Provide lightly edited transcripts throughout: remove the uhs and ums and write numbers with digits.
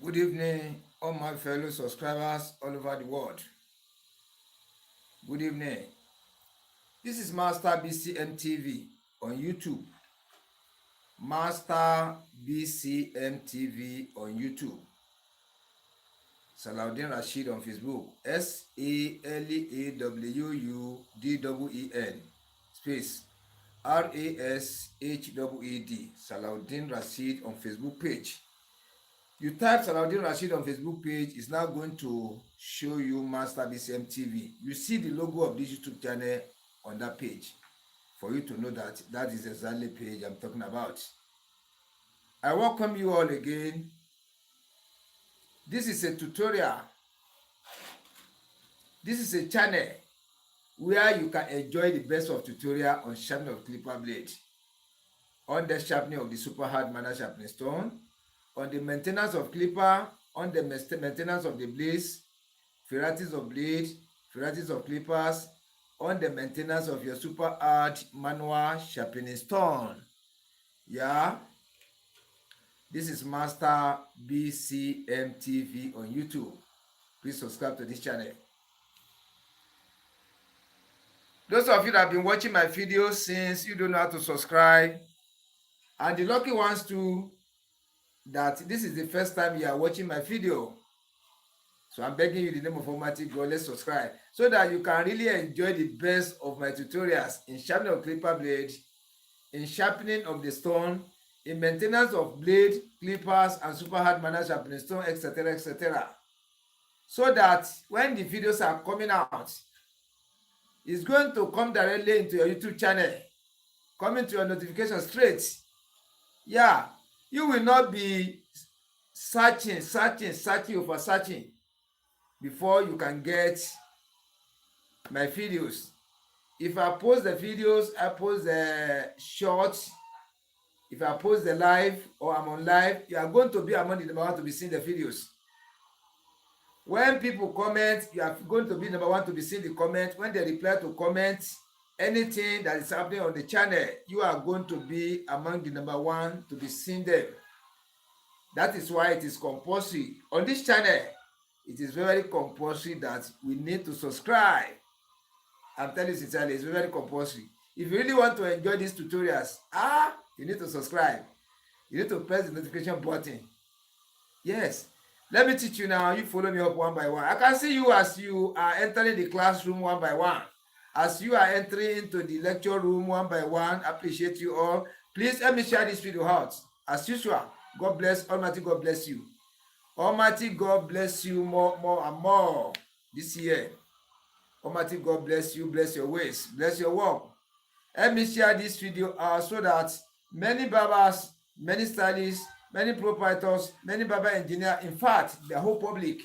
Good evening, all my fellow subscribers all over the world. Good evening. This is Master BCM TV on YouTube. Master BCM TV on YouTube. Salaudin Rashid on Facebook. SALAWUDWEN space RASHWED. Salaudin Rashid on Facebook page. You type Salaudin Rashid on Facebook page, it's now going to show you Master BCM TV. You see the logo of this YouTube channel on that page for you to know that that is exactly the page I'm talking about. I welcome you all again. This is a tutorial. This is a channel where you can enjoy the best of tutorial on sharpening of clipper blade, on the sharpening of the super hard manner sharpening stone, on the maintenance of clipper, on the maintenance of the blades, varieties of blade, varieties of clippers, on the maintenance of your super hard manual sharpening stone. Yeah, this is Master BCM TV on YouTube. Please subscribe to this channel. Those of you that have been watching my videos since you don't know how to subscribe, and the lucky ones too, that this is the first time you are watching my video. So I'm begging you in the name of Almighty God, let's subscribe so that you can really enjoy the best of my tutorials in sharpening of clipper blade, in sharpening of the stone, in maintenance of blade, clippers, and super hard manner sharpening stone, etc., etc. So that when the videos are coming out, it's going to come directly into your YouTube channel, coming to your notification straight. Yeah, you will not be searching before you can get my videos. If I post the videos, I post the shorts. If I post the live or I'm on live, you are going to be among the number one to be seeing the videos. When people comment, you are going to be number one to be seeing the comment. When they reply to comments, anything that is happening on the channel, you are going to be among the number one to be seeing them. That is why it is compulsory. On this channel, it is very compulsory that we need to subscribe. I'm telling you sincerely, it's very compulsory. If you really want to enjoy these tutorials, you need to subscribe. You need to press the notification button. Yes. Let me teach you now. You follow me up one by one. I can see you as you are entering the classroom one by one. As you are entering into the lecture room one by one, I appreciate you all. Please help me share this video out. As usual, God bless, Almighty God bless you. Almighty God bless you more and more this year. Almighty God bless you, bless your ways, bless your work. Help me share this video out so that many barbers, many stylists, many proprietors, many barber engineers, in fact, the whole public,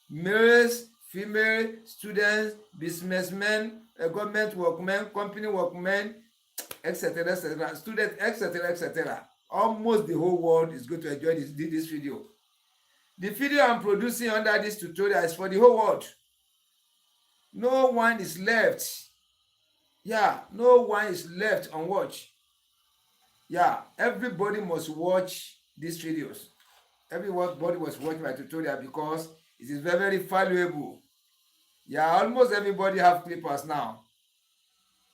males, female, students, businessmen, government workmen, company workmen, etc., etc., students, etc., etc. Almost the whole world is going to enjoy this video. The video I'm producing under this tutorial is for the whole world. No one is left. Yeah, no one is left unwatched. Yeah, everybody must watch these videos. Everybody must watch my tutorial because it is very, very valuable. Yeah, almost everybody have clippers now.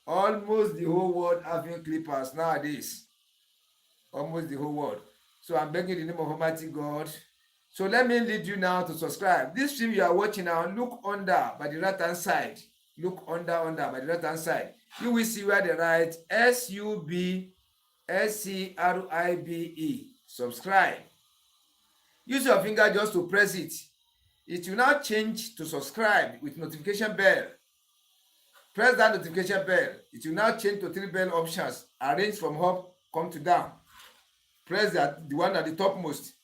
Almost the whole world having clippers nowadays. Almost the whole world. So I'm begging in the name of Almighty God. So let me lead you now to subscribe. This stream you are watching now, look under by the right hand side. Look under by the right hand side. You will see where they write SUBSCRIBE. Subscribe. Use your finger just to press it. It will now change to subscribe with notification bell. Press that notification bell. It will now change to 3 bell options. Arrange from up, come to down. Press that, the one at the topmost.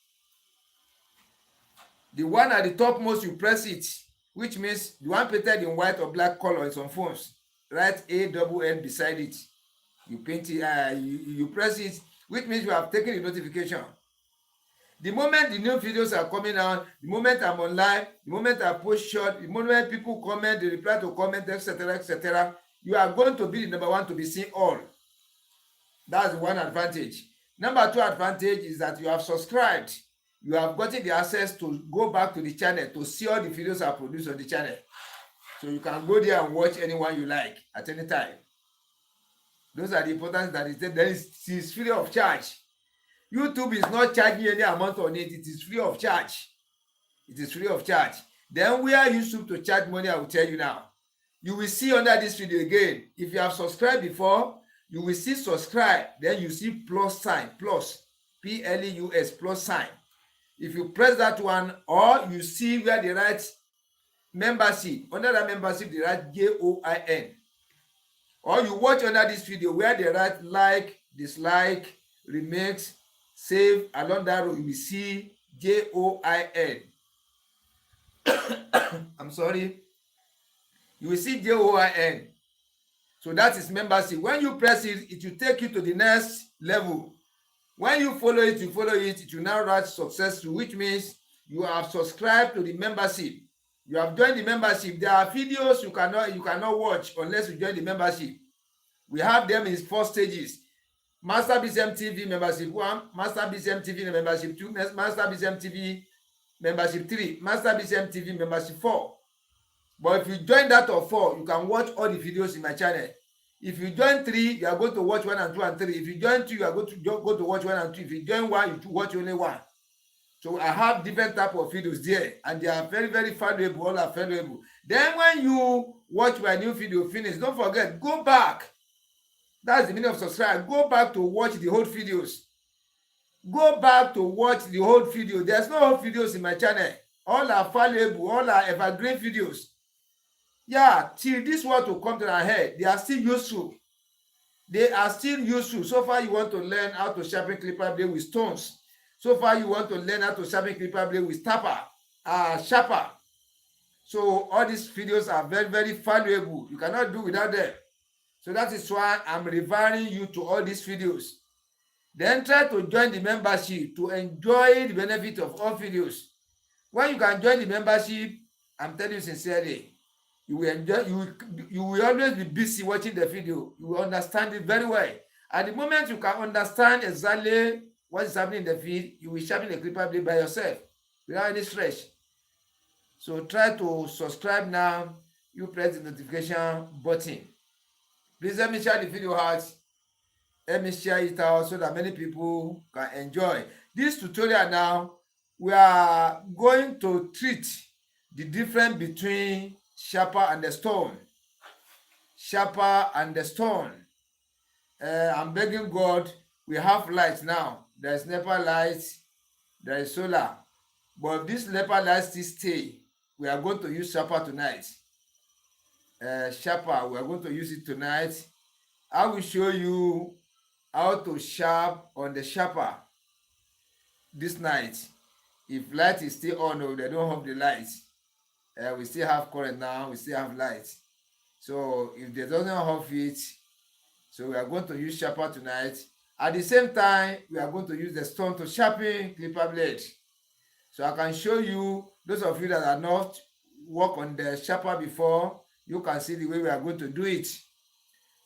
The one at the topmost, you press it, which means the one painted in white or black color in some phones. Write ANN beside it. You paint it, you press it, which means you have taken the notification. The moment the new videos are coming out, the moment I'm online, the moment I post short, the moment people comment, they reply to comment, etc., etc., you are going to be the number one to be seen all. That's one advantage. Number 2 advantage is that you have subscribed. you have gotten the access to go back to the channel to see all the videos I produce on the channel. So you can go there and watch anyone you like at any time. Those are the importance that is there. Then it's free of charge. YouTube is not charging any amount on it. It is free of charge. It is free of charge. Then where YouTube to charge money, I will tell you now. You will see under this video again. If you have subscribed before, you will see subscribe. Then you see plus sign, plus, Plus, plus sign. If you press that one, or you see where they write membership, under that membership they write JOIN. Or you watch under this video where they write like, dislike, remix, save, along that row you will see JOIN. I'm sorry. You will see JOIN. So that is membership. When you press it, it will take you to the next level. When you follow it, it will now write successful, which means you have subscribed to the membership. You have joined the membership. There are videos you cannot watch unless you join the membership. We have them in 4 stages. Master BCM TV membership 1, Master BCM TV membership 2, Master BCM TV membership 3, Master BCM TV membership 4. But if you join that of 4, you can watch all the videos in my channel. If you join 3, you are going to watch 1 and 2 and 3. If you join 2, you are going to watch 1 and 2. If you join 1, you watch only 1. So I have different type of videos there, and they are very, very valuable. All are valuable. Then when you watch my new video finish, don't forget, go back. That's the meaning of subscribe. Go back to watch the whole videos. Go back to watch the whole video. There's no whole videos in my channel. All are valuable. All are evergreen videos. Yeah, till this one to come to our head, they are still useful. They are still useful. So far, you want to learn how to sharpen clipper blade with stones. So far, you want to learn how to sharpen clipper blade with sharper. So all these videos are very, very valuable. You cannot do without them. So that is why I'm referring you to all these videos. Then try to join the membership to enjoy the benefit of all videos. When you can join the membership, I'm telling you sincerely, you will enjoy. You will always be busy watching the video. You will understand it very well. At the moment you can understand exactly what is happening in the feed, you will sharpen the clipper blade by yourself without any stretch. So try to subscribe now. You press the notification button. Please let me share the video out. Let me share it out so that many people can enjoy. This tutorial now, we are going to treat the difference between sharper and the stone. Sharper and the stone. I'm begging God, we have lights now. There is NEPA lights, there is solar. But this NEPA lights still stay. We are going to use sharper tonight. Sharper, we are going to use it tonight. I will show you how to sharp on the sharper this night. If light is still on, or they don't have the lights, we still have current now, we still have light. So if they don't have it, so we are going to use sharper tonight. At the same time, we are going to use the stone to sharpen clipper blade. So I can show you, those of you that are not worked on the sharper before, you can see the way we are going to do it.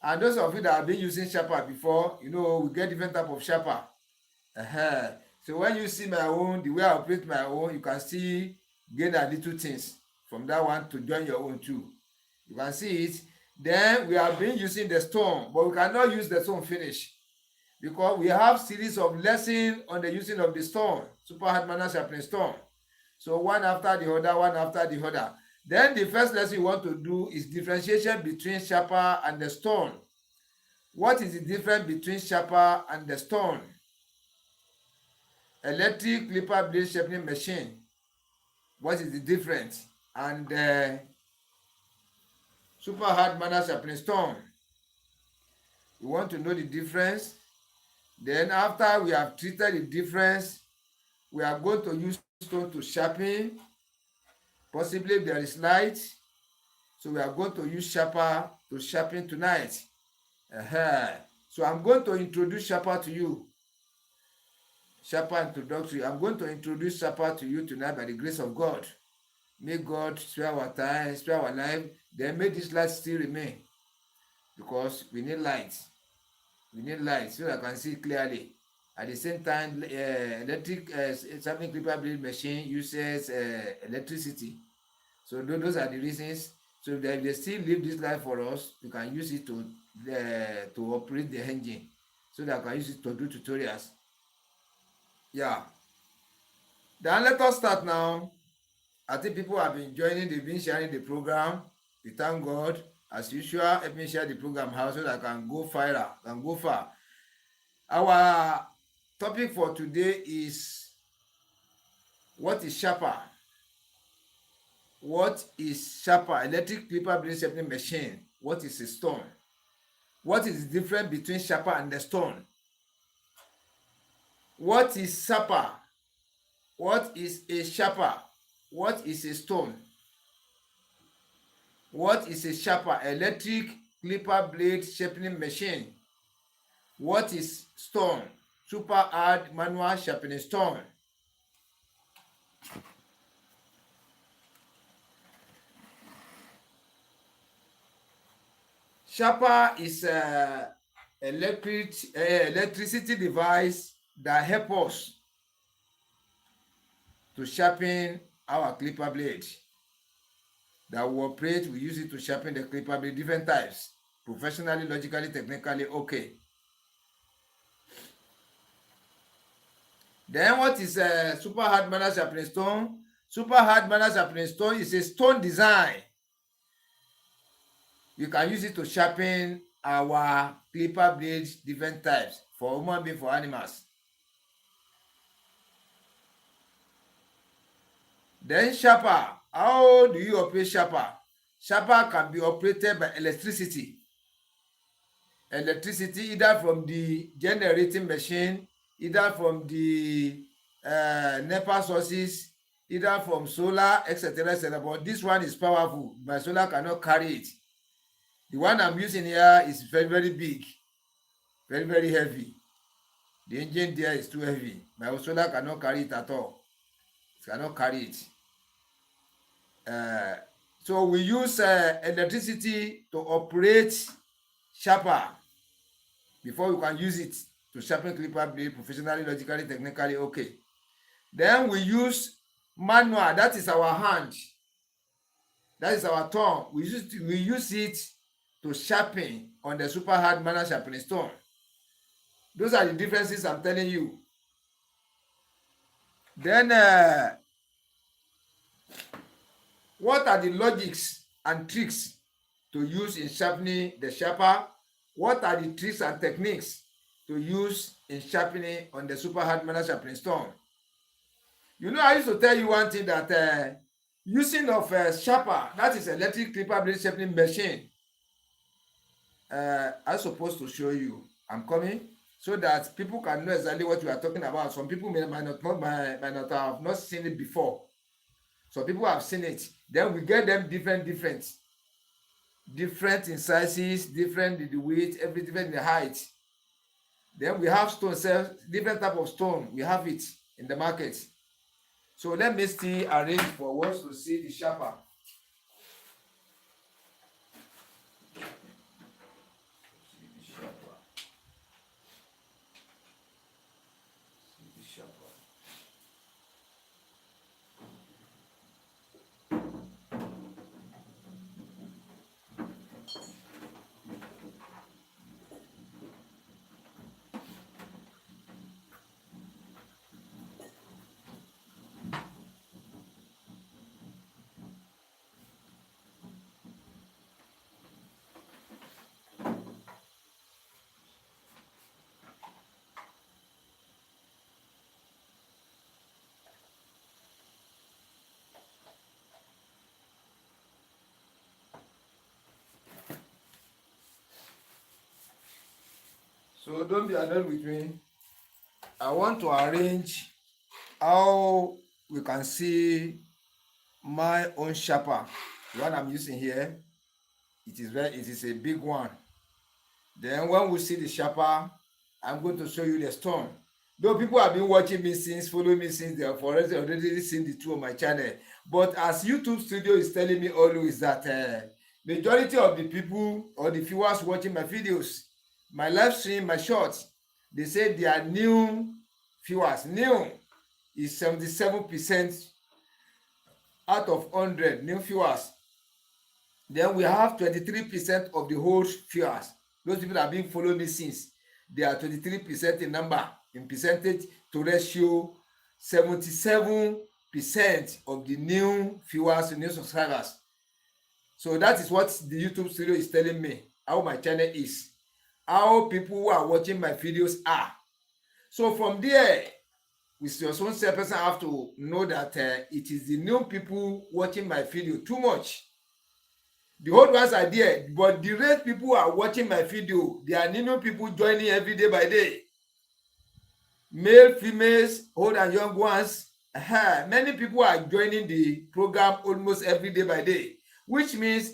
And those of you that have been using sharper before, you know, we get different type of sharper. So when you see my own, the way I operate my own, you can see gain a little things from that one to join your own too. You can see it. Then we have been using the stone, but we cannot use the stone finish because we have series of lessons on the using of the stone, super hard manner sharpening stone. So one after the other, one after the other. Then the first lesson you want to do is differentiation between sharper and the stone. What is the difference between sharper and the stone? Electric clipper blade sharpening machine. What is the difference? And super hard manner sharpening stone. You want to know the difference. Then after we have treated the difference, we are going to use stone to sharpen. Possibly if there is light, so we are going to use sharper to sharpen tonight. So I'm going to introduce sharper to you. Sharper introductory. I'm going to introduce sharper to you tonight by the grace of God. May God spare our time, spare our life. Then may this light still remain, because we need light. We need light so I can see clearly. At the same time, electric sharpening clipper blade machine uses electricity. So those are the reasons. So if they still live this life for us, you can use it to operate the engine, so that I can use it to do tutorials. Yeah. Then let us start now. I think people have been joining, they've been sharing the program. We thank God. As usual, help me share the program how so that I can go far. Our topic for today is, what is sharper? What is sharper? Electric clipper blade sharpening machine. What is a stone? What is the difference between sharper and the stone? What is sharper? What is a sharper? What is a stone? What is a sharper? Electric clipper blade sharpening machine. What is stone? Super hard manual sharpening stone. Sharper is a electricity device that help us to sharpen our clipper blade. That we operate, we use it to sharpen the clipper blade, different types, professionally, logically, technically, okay. Then what is a super hard manual sharpening stone? Super hard manual sharpening stone is a stone design. You can use it to sharpen our clipper blades, different types, for human being, for animals. Then sharper. How do you operate sharper? Sharper can be operated by electricity. Electricity, either from the generating machine, either from the NEPA sources, either from solar, etc., etc. But this one is powerful. My solar cannot carry it. The one I'm using here is very, very big, very, very heavy. The engine there is too heavy. My solar cannot carry it at all. It cannot carry it. So we use electricity to operate sharper before we can use it to sharpen clipper blade professionally, logically, technically, okay. Then we use manual. That is our hand. That is our thumb. We use it to sharpen on the super hard manual sharpening stone. Those are the differences I'm telling you. Then what are the logics and tricks to use in sharpening the sharper? What are the tricks and techniques to use in sharpening on the super hard manual sharpening stone? You know, I used to tell you one thing, that using of sharper, that is electric clipper blade sharpening machine. I'm supposed to show you. I'm coming, so that people can know exactly what we are talking about. Some people might not have not seen it before. Some people have seen it. Then we get them different in sizes, different in the weight, every different in the height. Then we have stone cells, different type of stone. We have it in the market. So let me still arrange for us to see the sharper. So don't be annoyed with me. I want to arrange how we can see my own sharper. The one I'm using here, it is a big one. Then when we see the sharper, I'm going to show you the stone. Though people have been watching me since, following me since, they have already seen the two on my channel. But as YouTube Studio is telling me always that majority of the people or the viewers watching my videos, my live stream, my shorts, they say their new viewers, new is 77% out of 100 new viewers. Then we have 23% of the whole viewers. Those people that have been following me since, they are 23% in number, in percentage to ratio 77% of the new viewers, new subscribers. So that is what the YouTube studio is telling me, how my channel is, how people who are watching my videos are. So from there, with your own self person have to know that it is the new people watching my video too much. The old ones are there, but the rate people who are watching my video, they are new people joining every day by day. Male, females, old and young ones. Many people are joining the program almost every day by day, which means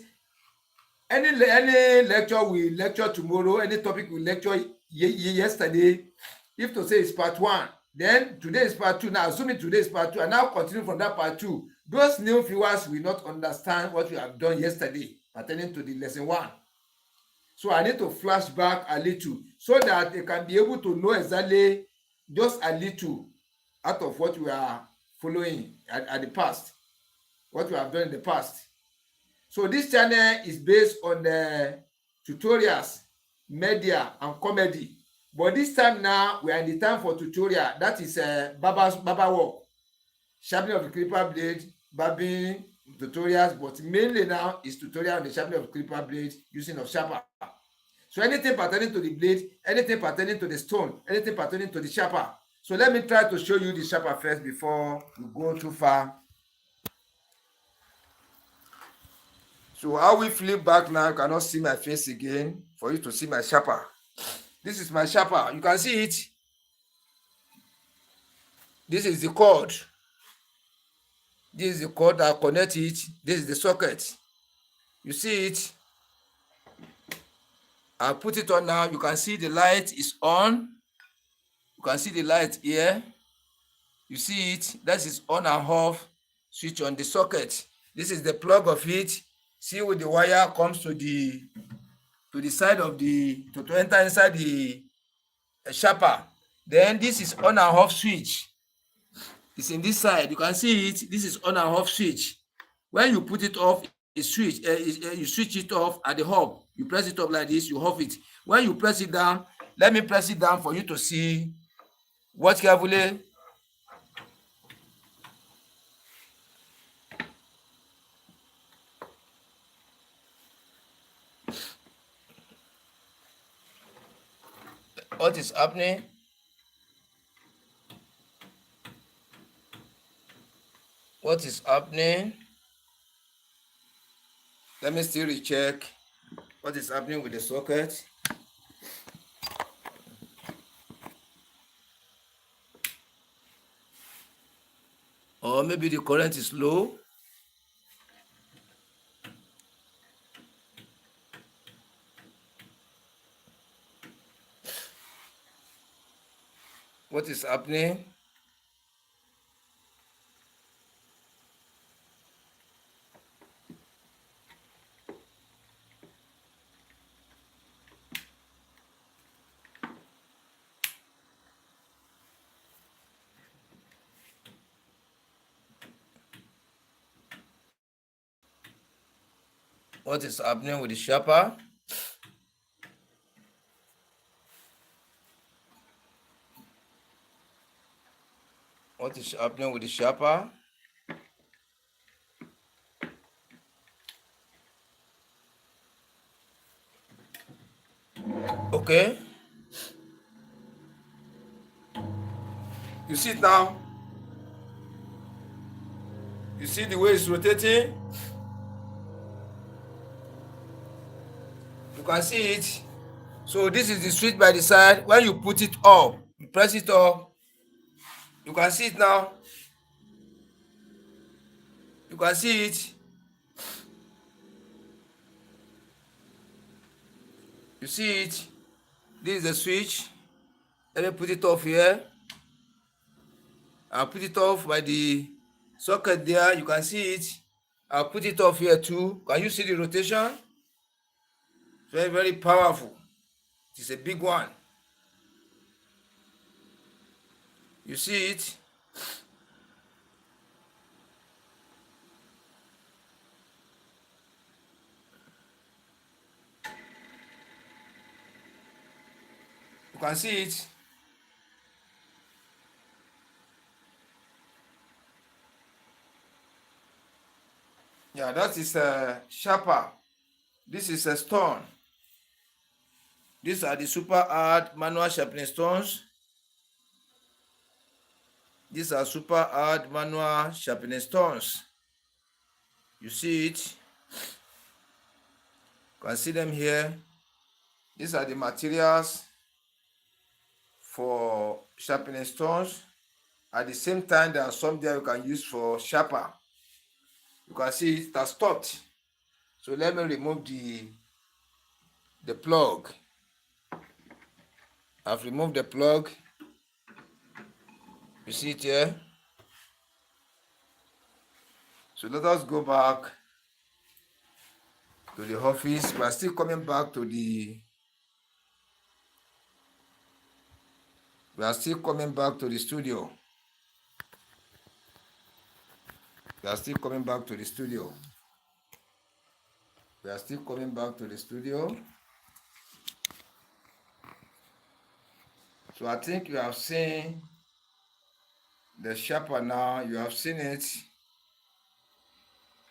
any lecture we lecture tomorrow, any topic we lecture yesterday, if to say it's part 1, then today is part 2. Now assuming today is part 2, and now continue from that part 2, those new viewers will not understand what we have done yesterday pertaining to the lesson 1. So I need to flash back a little so that they can be able to know exactly just a little out of what we are following at the past, what we have done in the past. So this channel is based on the tutorials, media, and comedy. But this time now, we are in the time for tutorial. That is Baba work, sharpening of the clipper blade, barbing tutorials. But mainly now is tutorial on the sharpening of the clipper blade using of sharper. So anything pertaining to the blade, anything pertaining to the stone, anything pertaining to the sharper. So let me try to show you the sharper first before we go too far. So how we flip back now, you cannot see my face again for you to see my sharper. This is my sharper. You can see it. This is the cord. This is the cord that connects it. This is the socket. You see it. I put it on now. You can see the light is on. You can see the light here. You see it. That is on and off switch on the socket. This is the plug of it. See where the wire comes to the side of the to enter inside the sharper. Then this is on and off switch. It's in this side. You can see it. This is on and off switch. When you put it off, you switch it off at the hub. You press it up like this, you off it. When you press it down, let me press it down for you to see. Watch carefully. What is happening? What is happening? Let me still recheck what is happening with the socket. Or maybe the current is low. What is happening? What is happening with the sharper? What is happening with the sharper? Okay. You see it now? You see the way it's rotating? You can see it. So this is the switch by the side. When you put it up, you press it up. You can see it now. You can see it. You see it. This is the switch. Let me put it off here. I'll put it off by the socket there. You can see it. I'll put it off here too. Can you see the rotation? Very, very powerful. It's a big one. You see it? You can see it. Yeah, that is a sharper. This is a stone. These are the super hard manual sharpening stones. These are super hard manual sharpening stones. You see it? You can see them here. These are the materials for sharpening stones. At the same time, there are some there you can use for sharper. You can see it has stopped. So let me remove the plug. I've removed the plug. You see it here? So let us go back to the office. We are still coming back to the studio. We are still coming back to the studio. So I think you have seen the sharper now. You have seen it.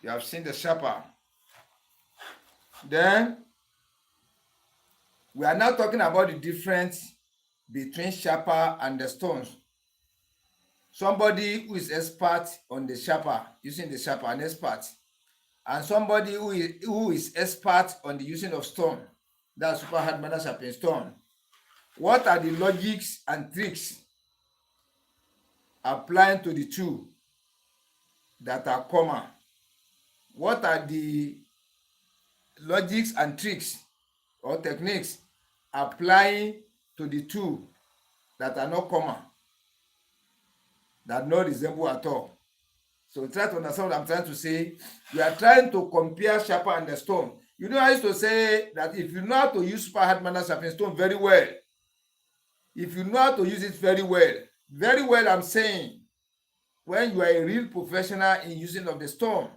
You have seen the sharper. Then we are now talking about the difference between sharper and the stones. Somebody who is expert on the sharper, using the sharper, an expert, and somebody who is expert on the using of stone, that's super hard manual sharpening stone. What are the logics and tricks applying to the two that are common? What are the logics and tricks or techniques applying to the two that are not common, that not resemble at all? So try to understand what I'm trying to say. We are trying to compare sharper and the stone. You know, I used to say that if you know how to use super hard manual sharpening stone very well, if you know how to use it very well, I'm saying, when you are a real professional in using of the stone,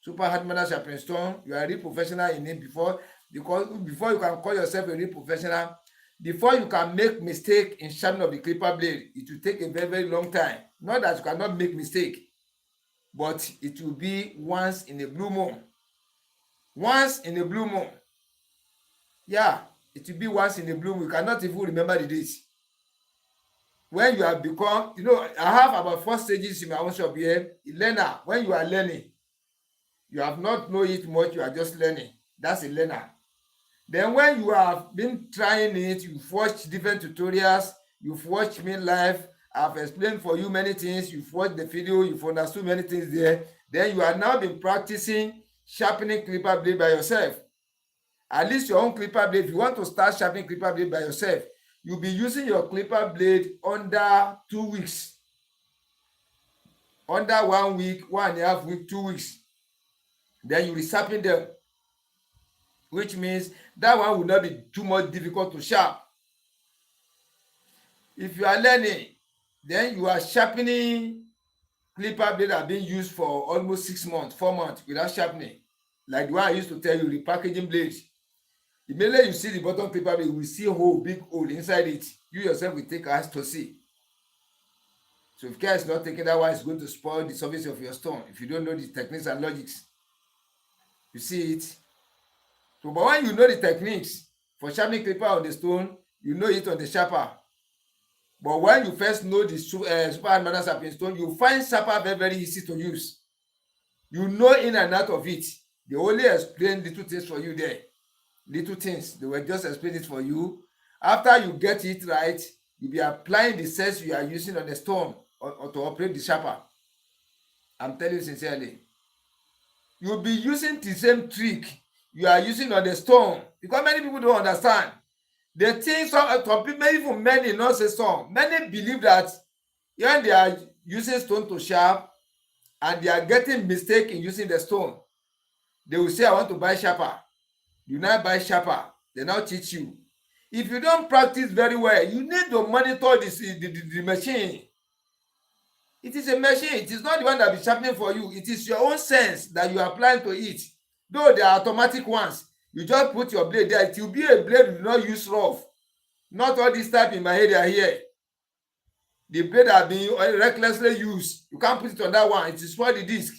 super hard manual sharpening stone, you are a real professional in it before you can call yourself a real professional, before you can make mistake in sharpening of the clipper blade, it will take a very long time. Not that you cannot make mistake, but it will be once in a blue moon. Yeah, it will be once in a blue moon. You cannot even remember the dates. When you have become, I have about 4 stages in my own shop here. Learner, when you are learning, you have not know it much, you are just learning. That's a learner. Then when you have been trying it, you've watched different tutorials, you've watched me live, I've explained for you many things, you've watched the video, you've understood many things there. Then you are now been practicing sharpening clipper blade by yourself. At least your own clipper blade, if you want to start sharpening clipper blade by yourself, you'll be using your clipper blade under 2 weeks. Under 1 week, 1.5 weeks, 2 weeks. Then you'll be sharpening them, which means that one will not be too much difficult to sharp. If you are learning, then you are sharpening clipper blade that are being used for almost 6 months, 4 months without sharpening. Like the one I used to tell you, repackaging blades. Immediately you see the bottom clipper blade, you will see a hole, big hole inside it. You yourself will take eyes to see. So if care is not taken, that one is going to spoil the surface of your stone if you don't know the techniques and logics. You see it? So, but when you know the techniques for sharpening clipper on the stone, you know it on the sharper. But when you first know the super hard manual sharpening stone, you find sharper very easy to use. You know in and out of it. They only explain little things for you there. Little things. They will just explain it for you. After you get it right, you'll be applying the sets you are using on the stone or to operate the sharper. I'm telling you sincerely. You'll be using the same trick you are using on the stone, because many people don't understand. They think some people, even many not say some, many believe that when they are using stone to sharp and they are getting mistake in using the stone, they will say, I want to buy sharper. You now buy sharper, they now teach you. If you don't practice very well, you need to monitor the machine. It is a machine. It is not the one that will be sharpening for you. It is your own sense that you are applying to it. Though they are automatic ones, you just put your blade there. It will be a blade you do not use rough. Not all this type in my area here. The blade are being recklessly used. You can't put it on that one. It is spoil the disc.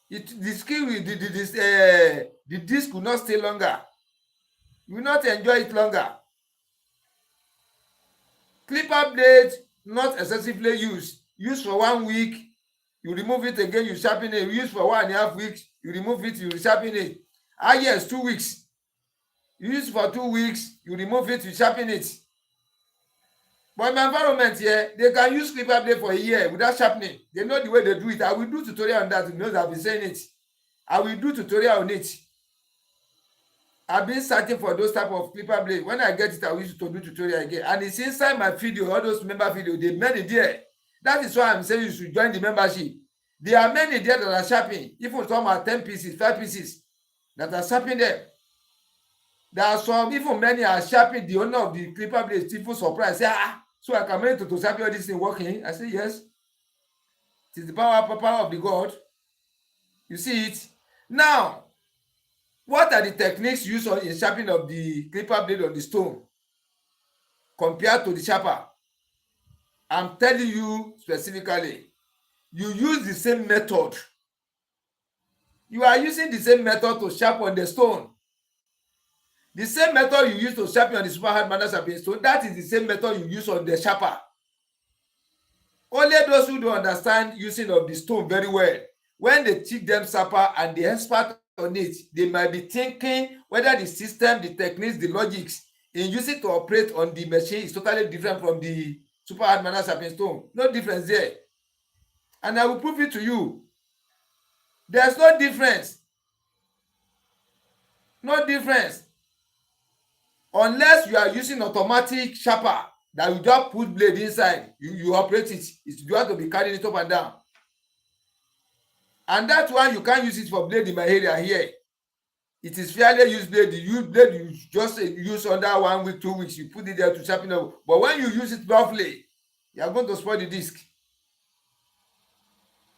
The skill will the disc will not stay longer. You will not enjoy it longer. Clipper blade not excessively used. Use for 1 week, you remove it again, you sharpen it. Use for 1.5 weeks, you remove it, you sharpen it. Yes, 2 weeks. You use for 2 weeks, you remove it, you sharpen it. But in my environment here, they can use clipper blade for a year without sharpening. They know the way they do it. I will do tutorial on that. You know that I've been saying it. I will do tutorial on it. I've been searching for those type of clipper blade. When I get it, I will use to do tutorial again. And it's inside my video, all those member video. They made it there. That is why I'm saying you should join the membership. There are many there that are sharpening. Even some are 10 pieces, 5 pieces that are sharpening them. There are some, even many are sharpening. The owner of the clipper blade is even surprised. Say, so I can manage to sharpen all this thing working. I say, yes. It is the power of the God. You see it? Now, what are the techniques used in sharpening of the clipper blade on the stone compared to the sharper? I'm telling you specifically, you use the same method. You are using the same method to sharpen on the stone. The same method you use to sharpen on the super hard manual sharpening stone, that is the same method you use on the sharper. Only those who don't understand using of the stone very well, when they teach them sharper and the expert on it, they might be thinking whether the system, the techniques, the logics in using to operate on the machine is totally different from the super hard manual sharpening stone. No difference there. And I will prove it to you. There's no difference. No difference. Unless you are using automatic sharper that you just put blade inside, you operate it. You have to be carrying it up and down. And that one, you can't use it for blade in my area here. It is fairly used blade. The used blade you just use under 1 week, 2 weeks. You put it there to sharpen up. But when you use it roughly, you are going to spoil the disc.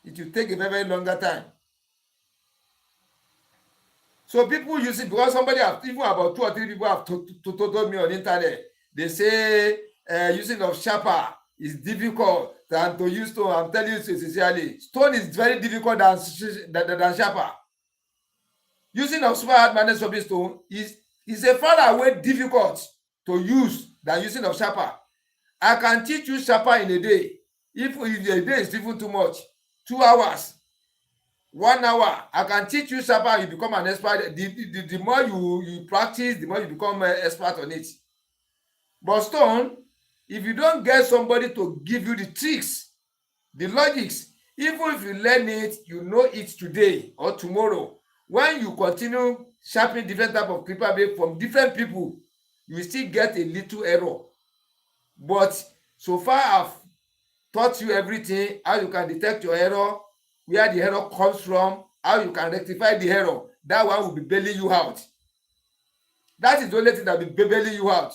It will take a very, very longer time. So people use it because somebody have, even about 2 or 3 people have told me on the internet. They say using of sharper is difficult than to use stone. I'm telling you sincerely, stone is very difficult than sharper. Using of super hard manual sharpening stone is a far away difficult to use than using of sharper. I can teach you sharper in a day. If a day is even too much, 2 hours. 1 hour, I can teach you sharper and you become an expert. The more you practice, the more you become an expert on it. But stone, if you don't get somebody to give you the tricks, the logics, even if you learn it, you know it today or tomorrow. When you continue sharpening different type of clipper blade from different people, you still get a little error. But so far, I've taught you everything, how you can detect your error, where the error comes from, how you can rectify the error. That one will be bailing you out. That is the only thing that will be bailing you out.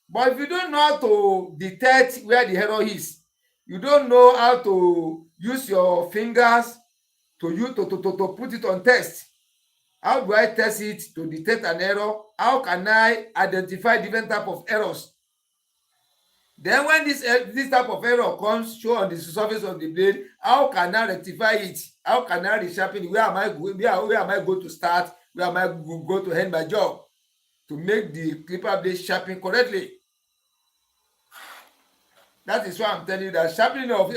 But if you don't know how to detect where the error is, you don't know how to use your fingers to put it on test. How do I test it to detect an error? How can I identify different type of errors? Then when this type of error comes show on the surface of the blade, how can I rectify it? How can I resharpen it? Where am I going to start? Where am I going to end my job to make the clipper blade sharpen correctly? That is why I'm telling you that sharpening of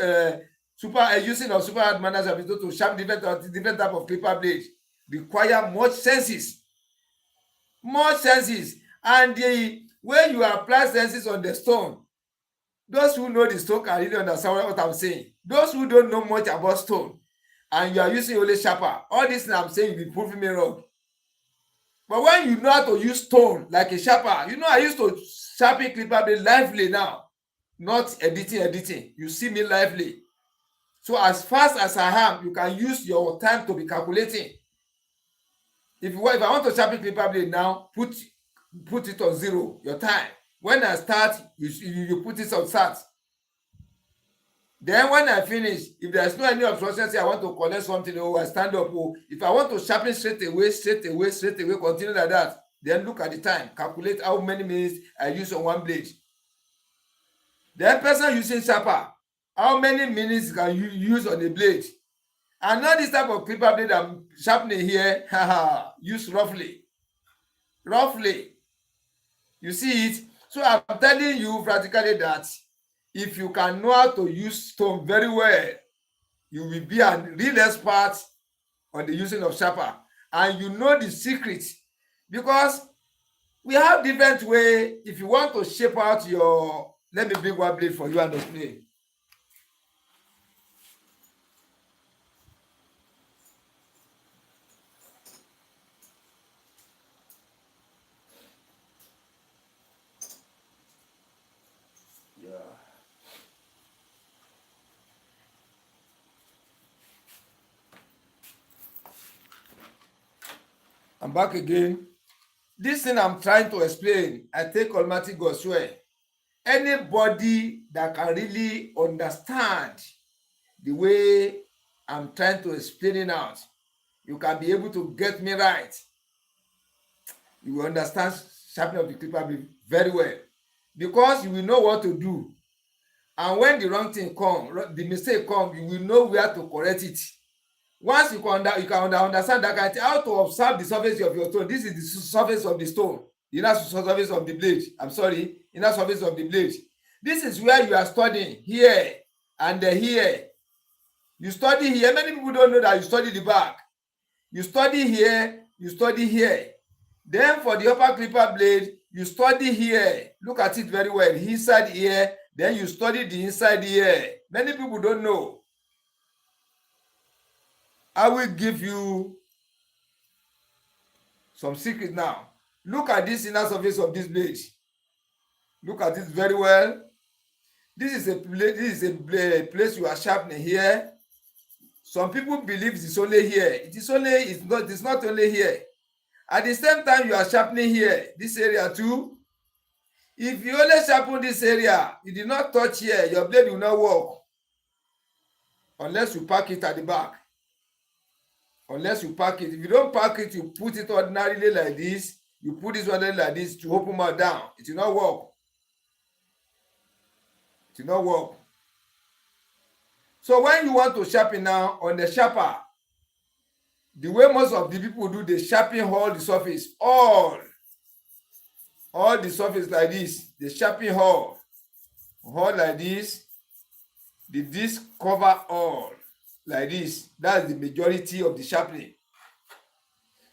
using of super hard manual sharpening to sharpen different type of clipper blades require much senses. Much senses. And the way you apply senses on the stone, those who know the stone can really understand what I'm saying. Those who don't know much about stone and you are using only sharper, all this thing I'm saying you'll be proving me wrong. But when you know how to use stone like a sharper, you know I used to sharpen clipper blade lively now, not editing. You see me lively. So as fast as I am, you can use your time to be calculating. If I want to sharpen clipper blade now, put it on 0, your time. When I start, you put it on start. Then when I finish, if there's no any obstruction, say I want to collect something, I stand up. If I want to sharpen straight away, continue like that. Then look at the time, calculate how many minutes I use on one blade. The person using sharper, how many minutes can you use on a blade? And not this type of clipper blade I'm sharpening here, use roughly. You see it? So I'm telling you practically that if you can know how to use stone very well, you will be a real expert on the using of sharper. And you know the secret, because we have different way. If you want to shape out your, let me bring one blade for you and explain. I'm back again. This thing I'm trying to explain, I take Almighty God swear, anybody that can really understand the way I'm trying to explain it out, you can be able to get me right. You will understand sharpening of the clipper very well, because you will know what to do. And when the wrong thing come, the mistake come, you will know where to correct it. Once you can understand that kind of thing, how to observe the surface of your stone. This is the surface of the stone, the inner surface of the blade. Inner surface of the blade. This is where you are studying here and here. You study here. Many people don't know that you study the back. You study here, you study here. Then for the upper clipper blade, you study here. Look at it very well. Inside here, then you study the inside here. Many people don't know. I will give you some secret now. Look at this inner surface of this blade. Look at it very well. This is a place you are sharpening here. Some people believe it's only here. It's not only here. At the same time, you are sharpening here, this area too. If you only sharpen this area, you did not touch here, your blade will not work unless you pack it at the back. Unless you pack it. If you don't pack it, you put it ordinarily like this. You put this ordinarily like this to open mouth down. It will not work. It will not work. So when you want to sharpen now on the sharper, the way most of the people do, they sharpen all the surface, all the surface like this. They sharpen all like this. The disc cover all like this. That's the majority of the sharpening.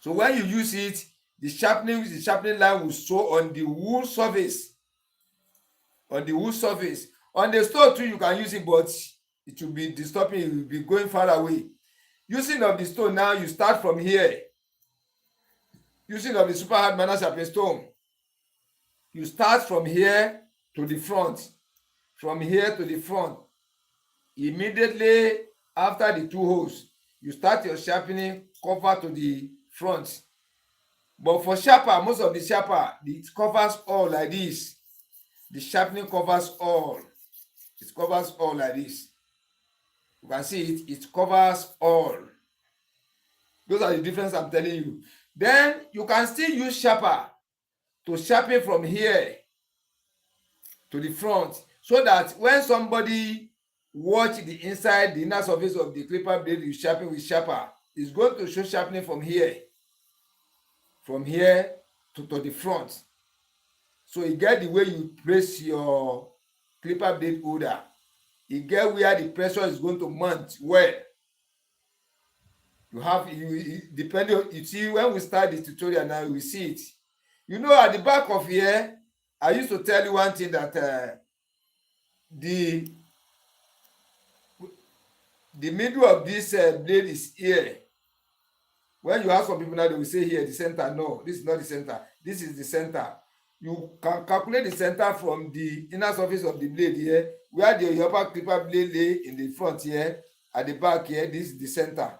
So when you use it, the sharpening line will show on the wood surface. On the wood surface. On the stone too, you can use it, but it will be disturbing. It will be going far away. Using of the stone now, you start from here. Using of the super hard manner sharpening stone, you start from here to the front. From here to the front. Immediately after the two holes, you start your sharpening cover to the front. But for sharper, most of the sharper, it covers all like this. The sharpening covers all. It covers all like this. You can see it. It covers all. Those are the difference I'm telling you. Then you can still use sharper to sharpen from here to the front, so that when somebody watch the inside, the inner surface of the clipper blade you sharpen with sharper, it's going to show sharpening from here to the front. So you get the way you press your clipper blade holder. You get where the pressure is going to mount well. Depending on, you see, when we start the tutorial now, we see it. You know, at the back of here, I used to tell you one thing, that the middle of this blade is here. When you ask some people now, they will say here, the center. No, this is not the center. This is the center. You can calculate the center from the inner surface of the blade here, where the upper clipper blade lay in the front here. At the back here, this is the center.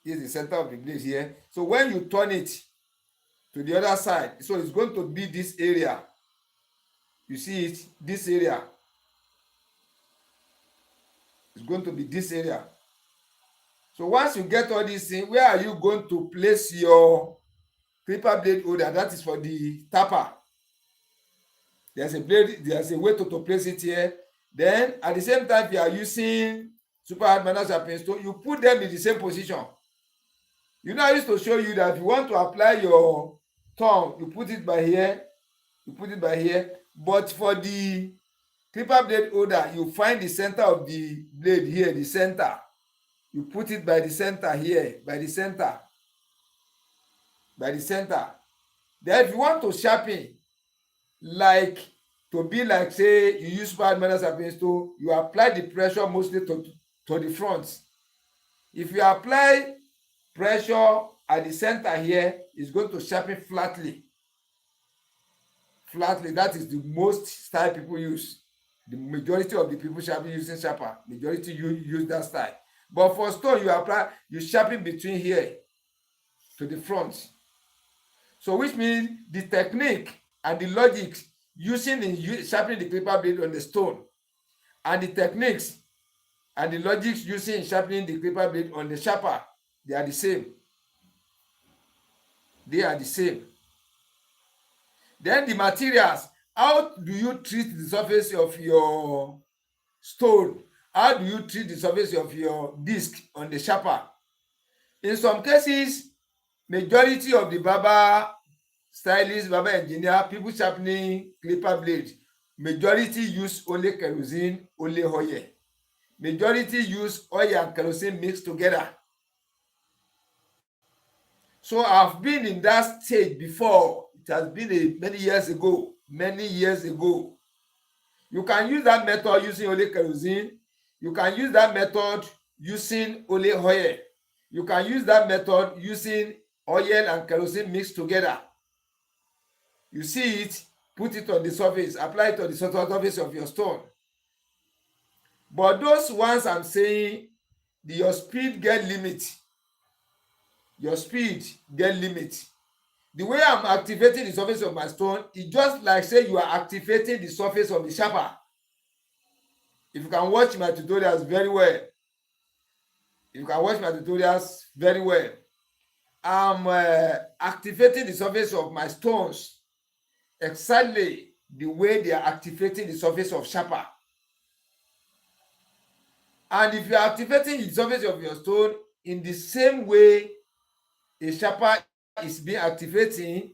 This is the center of the blade here. So when you turn it to the other side, so it's going to be this area. You see it, this area. It's going to be this area. So once you get all these things, where are you going to place your clipper blade holder? That is for the tapper. There's a blade, there's a way to place it here. Then at the same time, if you are using super hard minus sharpening stone, you put them in the same position. You know, I used to show you that if you want to apply your tongue, you put it by here, you put it by here. But for the clipper blade holder, you find the center of the blade here, the center. You put it by the center here, by the center, by the center. Then if you want to sharpen, like to be like say you use super minus sharpening stone, you apply the pressure mostly to the front. If you apply pressure at the center here, it's going to sharpen flatly. Flatly, that is the most style people use. The majority of the people sharpen using sharper. Majority use that style. But for stone, you sharpen between here to the front. So which means the technique and the logic using in sharpening the clipper blade on the stone, and the techniques and the logics using in sharpening the clipper blade on the sharper, they are the same. They are the same. Then the materials. How do you treat the surface of your stone? How do you treat the surface of your disc on the sharper? In some cases, majority of the barber, stylist, barber engineer, people sharpening clipper blade, majority use only kerosene, only oil. Majority use oil and kerosene mixed together. So I've been in that stage before. It has been many years ago. Many years ago. You can use that method using only kerosene. You can use that method using only oil. You can use that method using oil and kerosene mixed together. You see it, put it on the surface, apply it on the surface of your stone. But those ones I'm saying, your speed get limit. Your speed get limit. The way I'm activating the surface of my stone is just like say you are activating the surface of the sharper. If you can watch my tutorials very well, I'm activating the surface of my stones exactly the way they are activating the surface of sharper. And if you are activating the surface of your stone in the same way a sharper is being activating,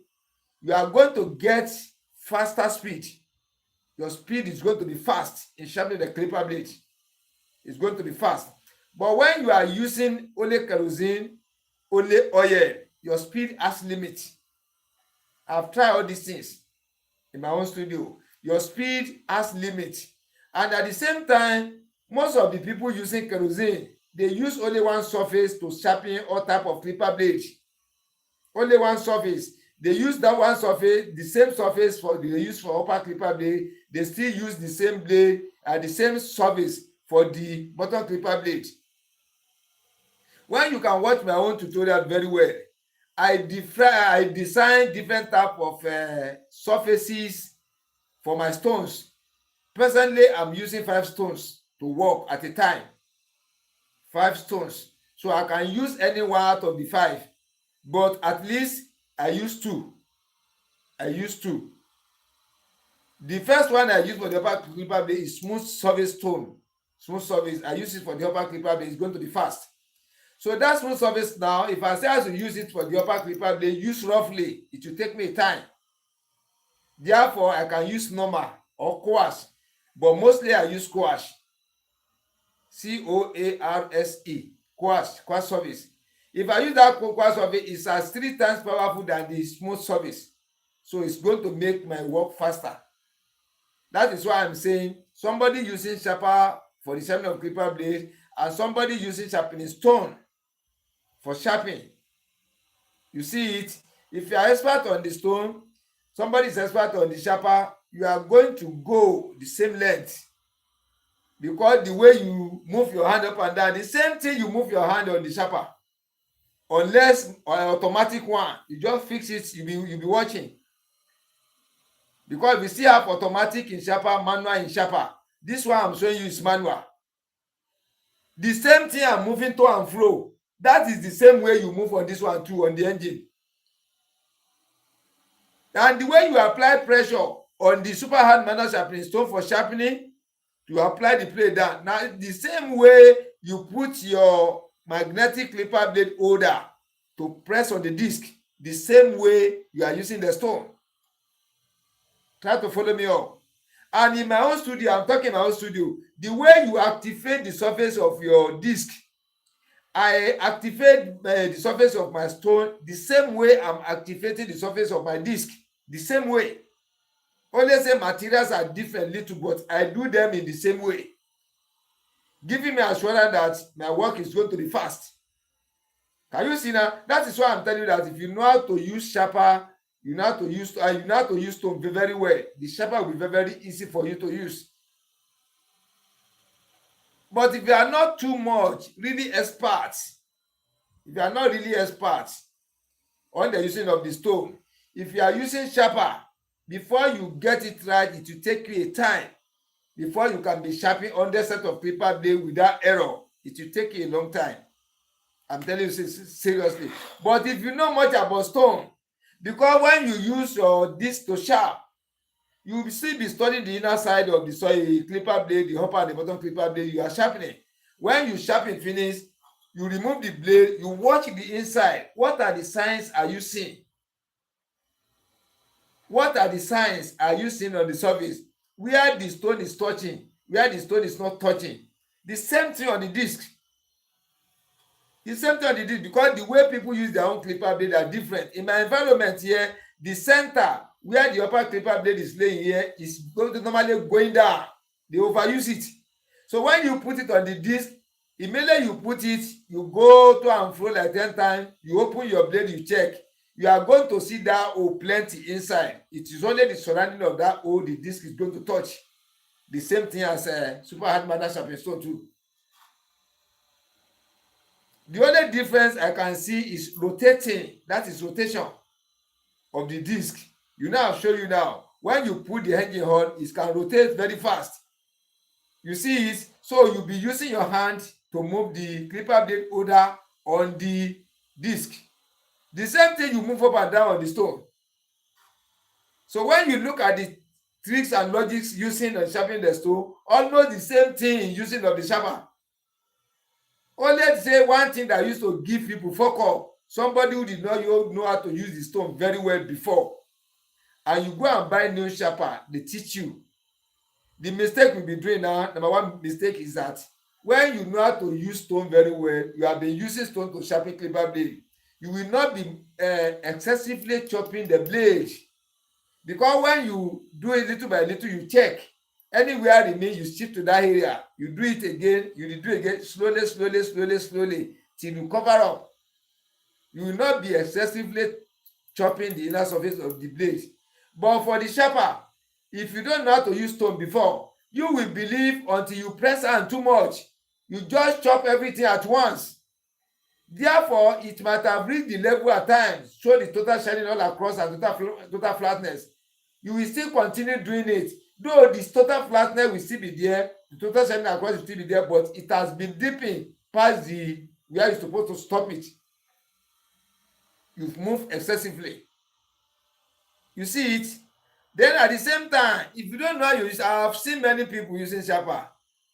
you are going to get faster speed. Your speed is going to be fast in sharpening the clipper blade. It's going to be fast. But when you are using only kerosene, only oil, your speed has limit. I've tried all these things in my own studio. Your speed has limit. And at the same time, most of the people using kerosene, they use only one surface to sharpen all type of clipper blade. Only one surface. They use that one surface, the same surface they use for upper clipper blade. They still use the same blade and the same surface for the bottom clipper blade. When you can watch my own tutorial very well, I design different type of surfaces for my stones. Presently, I'm using 5 stones to work at a time. 5 stones. So I can use any one out of the 5. But at least I use 2. The first one I use for the upper clipper blade is smooth surface stone. Smooth surface. I use it for the upper clipper blade. It's going to be fast. So that smooth surface now, if I say I should use it for the upper clipper blade, use roughly, it will take me time. Therefore, I can use normal or coarse. But mostly I use coarse. C-O-A-R-S-E. Coarse surface. If I use that coarse surface, it's as 3 times powerful than the smooth surface. So it's going to make my work faster. That is why I'm saying somebody using sharper for the sharpening of clipper blade and somebody using sharpening stone for sharpening. You see it? If you are expert on the stone, somebody is expert on the sharper, you are going to go the same length. Because the way you move your hand up and down, the same thing you move your hand on the sharper. Unless an automatic one, you just fix it, you'll be watching. Because we still have automatic in sharper, manual in sharper. This one I'm showing you is manual. The same thing I'm moving to and fro. That is the same way you move on this one too, on the engine. And the way you apply pressure on the super hard manual sharpening stone for sharpening, you apply the blade down. Now, the same way you put your magnetic clipper blade holder to press on the disc, the same way you are using the stone. Try to follow me up. And in my own studio, I'm talking my own studio, the way you activate the surface of your disc, I activate the surface of my stone the same way I'm activating the surface of my disc. The same way. Only say materials are different little, but I do them in the same way, giving me assurance that my work is going to be fast. Can you see now? That is why I'm telling you that if you know how to use sharper, you know how to use stone very well. The sharper will be very, very easy for you to use. But if you are not too much really experts, if you are not really experts on the using of the stone, if you are using sharper, before you get it right, it will take you a time. Before you can be sharpening 100 set of clipper blade without error, it will take you a long time. I'm telling you seriously. But if you know much about stone, because when you use your disc to sharp, you will still be studying the inner side of the soil clipper blade, the upper and the bottom clipper blade you are sharpening. When you sharpen finish, you remove the blade, you watch the inside. What are the signs are you seeing? What are the signs are you seeing on the surface? Where the stone is touching, where the stone is not touching. The same thing on the disc. The same thing on the disc, because the way people use their own clipper blade are different. In my environment here, the center where the upper clipper blade is laying here is normally going down. They overuse it. So when you put it on the disc, immediately you put it, you go to and fro like 10 times, you open your blade, you check. You are going to see that hole plenty inside. It is only the surrounding of that hole the disc is going to touch. The same thing as super hard manual sharpening stone too. The only difference I can see is rotating. That is rotation of the disc. You know, I'll show you now. When you put the engine on, it can rotate very fast. You see it? So you'll be using your hand to move the clipper blade holder on the disc. The same thing you move up and down on the stone. So when you look at the tricks and logics using and sharpening the stone, almost the same thing using of the sharper. Only to say one thing that used to give people focus, somebody who did not know how to use the stone very well before, and you go and buy new sharper, they teach you. The mistake we'll be doing now, number one mistake is that when you know how to use stone very well, you have been using stone to sharpen clipper blade, you will not be excessively chopping the blade, because when you do it little by little, you check anywhere remain, you shift to that area, you do it again, you do it again, slowly till you cover up. You will not be excessively chopping the inner surface of the blade. But for the sharper, if you don't know how to use stone before, you will believe until you press hand too much, you just chop everything at once. Therefore, it might have reached the level at times, show the total shining all across and total flatness. You will still continue doing it. Though this total flatness will still be there, the total shining across will still be there, but it has been dipping past the where you're supposed to stop it. You've moved excessively. You see it? Then at the same time, if you don't know how you use, I have seen many people using sharper.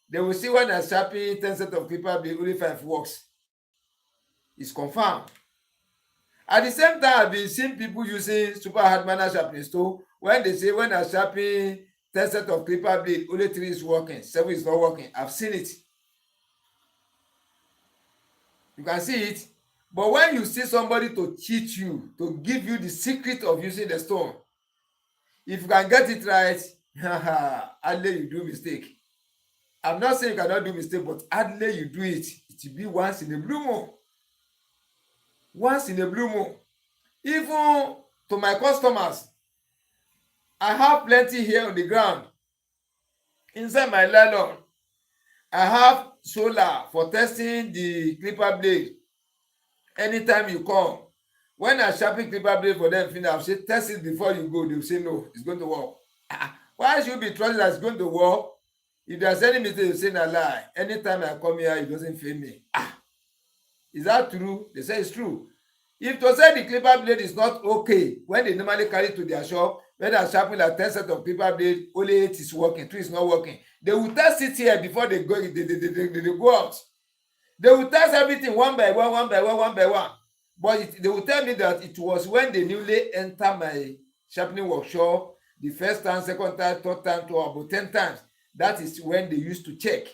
They will see when I sharpen 10 sets of clipper blade, only 5 works. It's confirmed. At the same time, I've been seeing people using super hard manual sharpening stone. When they say when I sharpen 10 sets of clipper blade, only 3 is working, 7 is not working. I've seen it. You can see it. But when you see somebody to cheat you, to give you the secret of using the stone, if you can get it right, hardly you do mistake. I'm not saying you cannot do mistake, but hardly you do it. It will be once in a blue moon. Once in a blue moon. Even to my customers, I have plenty here on the ground. Inside my nylon, I have solar for testing the clipper blade. Anytime you come, when I sharpen clipper blade for them, I'll say, test it before you go. They'll say, no, it's going to work. Why should you be trusting that it's going to work If there's any mistake, you say na lie. Anytime I come here, it doesn't fail me. Is that true? They say it's true. If to say the clipper blade is not okay, when they normally carry to their shop, when they are sharpening like 10 sets of clipper blade, only 8 is working, 3 is not working. They will test it here before they go, they go out. They will test everything one by one. But they will tell me that it was when they newly enter my sharpening workshop, the first time, second time, third time, to about 10 times. That is when they used to check.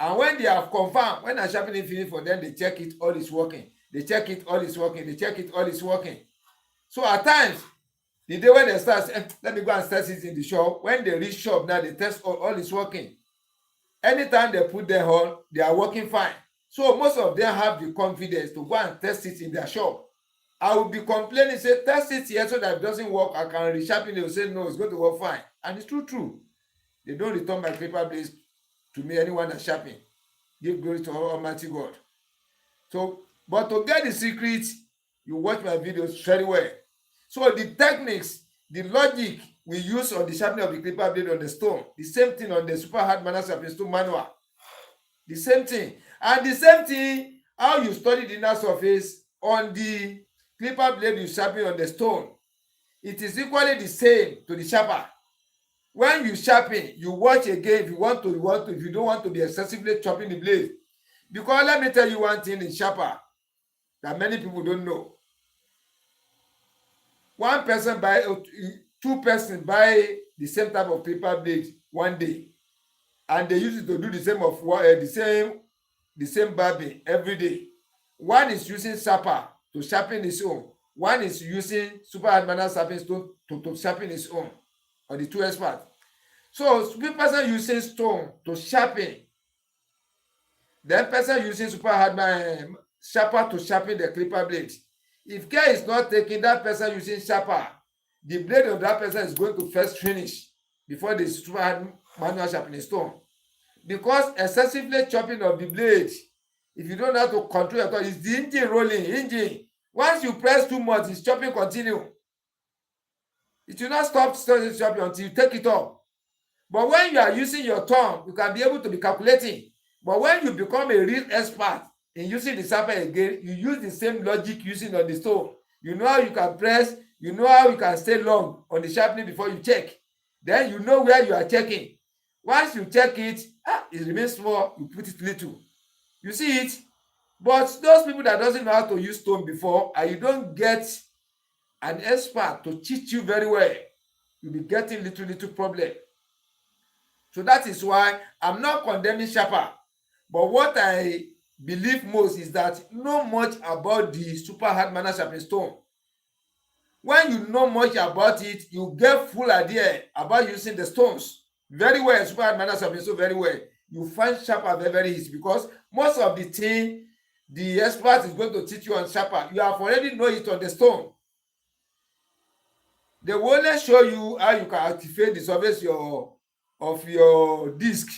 And when they have confirmed, when I sharpening finish for them, they check it, all is working. They check it, all is working. They check it, all is working. So at times, the day when they start, let me go and test it in the shop. When they reach shop now, they test all is working. Anytime they put them on, they are working fine. So most of them have the confidence to go and test it in their shop. I will be complaining, say, test it here so that it doesn't work. I can resharpen it. They will say, no, it's going to work fine. And it's true. They don't return my paper blades to me, anyone that's sharpening. Give glory to Almighty God. So, but to get the secret, you watch my videos very well. So the techniques, the logic we use on the sharpening of the clipper blade on the stone, the same thing on the super hard manner sharpening stone manual. The same thing. And the same thing, how you study the inner surface on the clipper blade you sharpen on the stone. It is equally the same to the sharper. When you sharpen, you watch again if you want to, if you don't want to be excessively chopping the blade. Because let me tell you one thing in sharper that many people don't know. One person buy, 2 persons buy the same type of paper blade one day, and they use it to do the same of the same barbing every day. One is using sharper to sharpen his own. One is using super hard manner sharpening stone to sharpen his own, or the 2 experts. So the person using stone to sharpen, then person using super hard sharper to sharpen the clipper blade. If care is not taken, that person using sharper, the blade of that person is going to first finish before the super hard manual sharpening stone. Because excessively chopping of the blade, if you don't know how to control at all, it's the engine rolling. Once you press too much, it's chopping continue. It will not stop chopping until you take it off. But when you are using your tongue, you can be able to be calculating. But when you become a real expert in using the sharper again, you use the same logic using on the stone. You know how you can press, you know how you can stay long on the sharpening before you check. Then you know where you are checking. Once you check it, it remains small, you put it little. You see it? But those people that doesn't know how to use stone before, and you don't get an expert to teach you very well, you'll be getting little problem. So that is why I'm not condemning sharper. But what I believe most is that know much about the super hard manner sharpening stone. When you know much about it, you get full idea about using the stones very well, super hard manner sharpening stone very well. You find sharper very easy, because most of the thing the expert is going to teach you on sharper, you have already know it on the stone. They will only show you how you can activate the surface of your disc,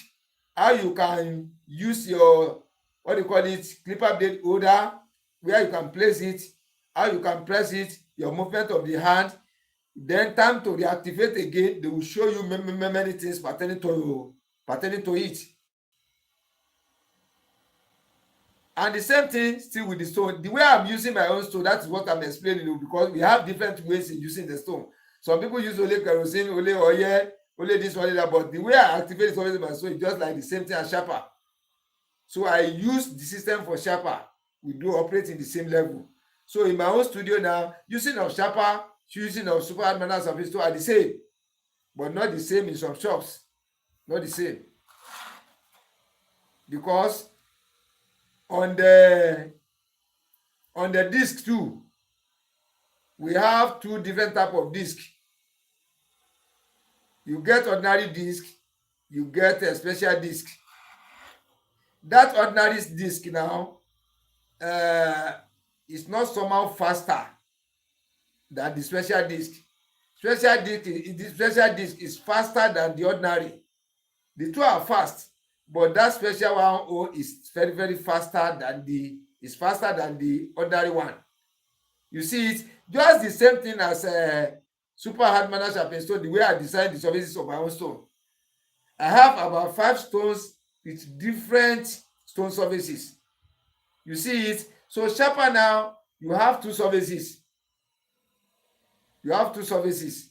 how you can use your, what do you call it, clipper blade holder, where you can place it, how you can press it, your movement of the hand. Then time to reactivate again, they will show you many things pertaining to it. And the same thing still with the stone. The way I'm using my own stone, that is what I'm explaining, because we have different ways in using the stone. Some people use only kerosene, only oil, only this, only that. But the way I activate is always my stone, it's just like the same thing as sharper. So I use the system for sharper. We do operate in the same level. So in my own studio now, using of sharper, using of super hard manner sharpening stone are the same, but not the same in some shops. Not the same. Because on the disc too, we have 2 different type of disc. You get ordinary disc, you get a special disc. That ordinary disc now is not somehow faster than the special disc. The special disc is faster than the ordinary. The 2 are fast, but that special one is very faster than the ordinary one. You see it, just the same thing as super hard manner sharpening stone, the way I design the surfaces of my own stone. I have about 5 stones with different stone surfaces. You see it? So sharper now, you have 2 surfaces. You have 2 surfaces.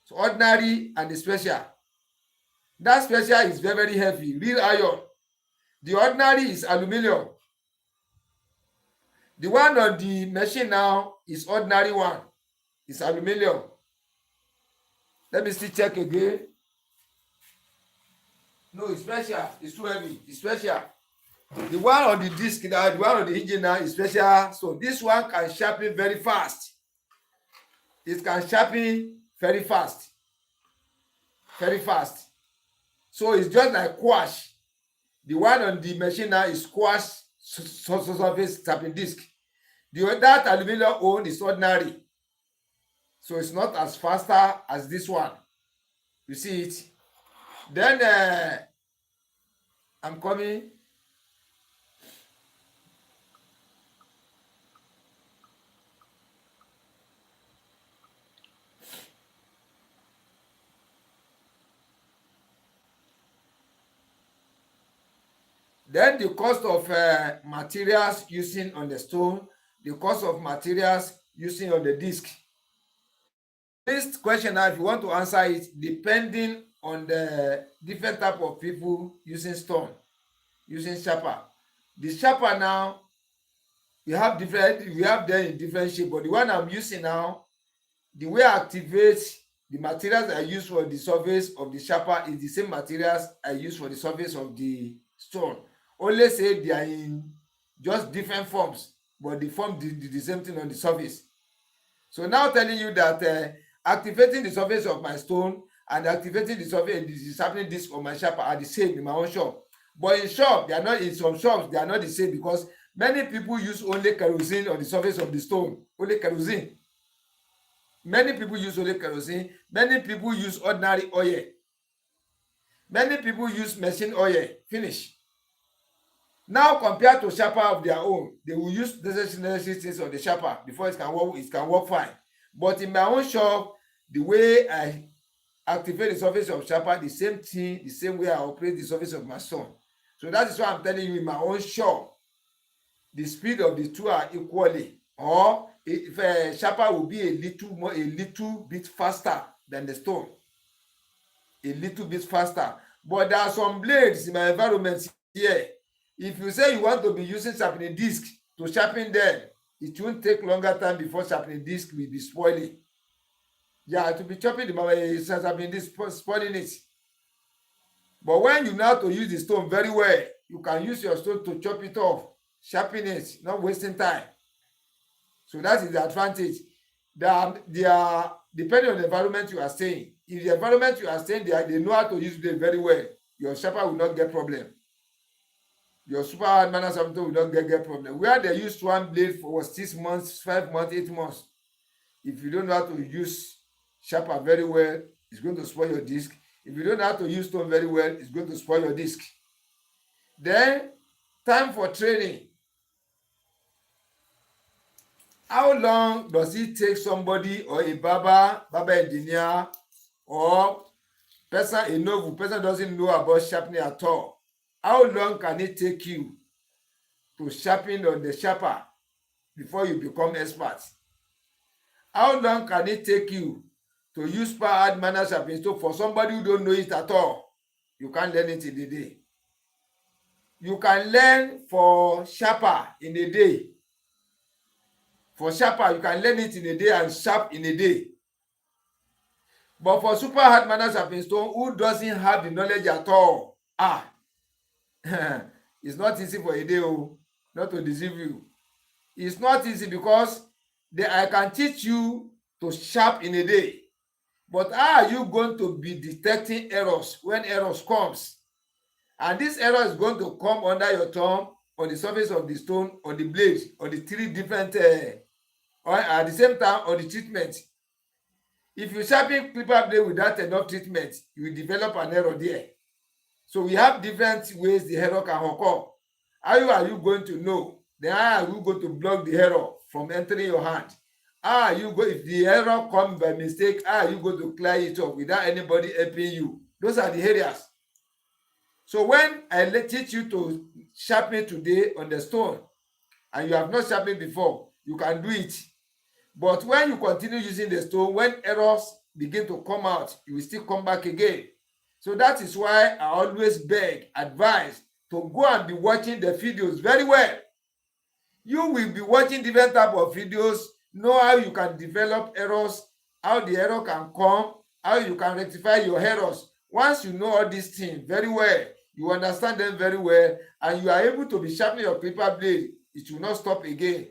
So ordinary and the special. That special is very, very heavy, real iron. The ordinary is aluminum. The one on the machine now is ordinary one. It's aluminum. Let me still check again. No, it's special. It's too heavy. It's special. The one on the disc now, the one on the engine now is special. So this one can sharpen very fast. It can sharpen very fast. Very fast. So it's just like quash. The one on the machine now is quash surface tapping disc. That aluminum one is ordinary. So it's not as faster as this one. You see it? Then I'm coming. Then the cost of materials using on the stone, the cost of materials using on the disc. This question now, if you want to answer it, depending on the different type of people using stone, using sharper. The sharper now, we have them in different shape, but the one I'm using now, the way I activate the materials I use for the surface of the sharper is the same materials I use for the surface of the stone. Only say they are in just different forms, but the form the same thing on the surface. So now telling you that activating the surface of my stone and activating the surface, the sharpening disc of my sharper are the same in my own shop. But in shop, they are not. In some shops, they are not the same because many people use only kerosene on the surface of the stone. Only kerosene. Many people use only kerosene. Many people use ordinary oil. Many people use machine oil. Finish. Now compared to sharper of their own, they will use necessary things on the sharper before it can work fine. But in my own shop, the way I activate the surface of sharper, the same thing, the same way I operate the surface of my stone. So that is why I'm telling you in my own shop, the speed of the two are equally, or if a sharper will be a little bit faster than the stone, a little bit faster. But there are some blades in my environment here. If you say you want to be using sharpening disc to sharpen them, it won't take longer time before sharpening disc will be spoiling. Yeah, to be chopping the sharpening disc, spoiling it. But when you know how to use the stone very well, you can use your stone to chop it off, sharpen it, not wasting time. So that is the advantage. They are depending on the environment you are staying. If the environment you are staying, they know how to use them very well. Your sharper will not get problem. Your super hard manner something will not get problem. Where they used one blade for 6 months, 5 months, 8 months. If you don't know how to use sharper very well, it's going to spoil your disc. If you don't know how to use stone very well, it's going to spoil your disc. Then, time for training. How long does it take somebody or a barber engineer, or person doesn't know about sharpening at all? How long can it take you to sharpen on the sharper before you become expert? How long can it take you to use hard manner sharpening stone for somebody who don't know it at all? You can't learn it in a day. You can learn for sharper in a day. For sharper, you can learn it in a day and sharp in a day. But for super hard manner sharpening stone who doesn't have the knowledge at all, it's not easy for a day, not to deceive you. It's not easy because I can teach you to sharp in a day. But how are you going to be detecting errors when errors comes? And this error is going to come under your thumb, on the surface of the stone, on the blade, on the 3 different, or at the same time on the treatment. If you sharpen clipper blade without enough treatment, you will develop an error there. So we have different ways the error can occur. How are you going to know? Then how are you going to block the error from entering your hand? If the error comes by mistake, how are you going to clear it up without anybody helping you? Those are the areas. So when I teach you to sharpen today on the stone, and you have not sharpened before, you can do it. But when you continue using the stone, when errors begin to come out, you will still come back again. So that is why I always beg, advise to go and be watching the videos very well. You will be watching different type of videos, know how you can develop errors, how the error can come, how you can rectify your errors. Once you know all these things very well, you understand them very well, and you are able to be sharpening your clipper blade, it will not stop again.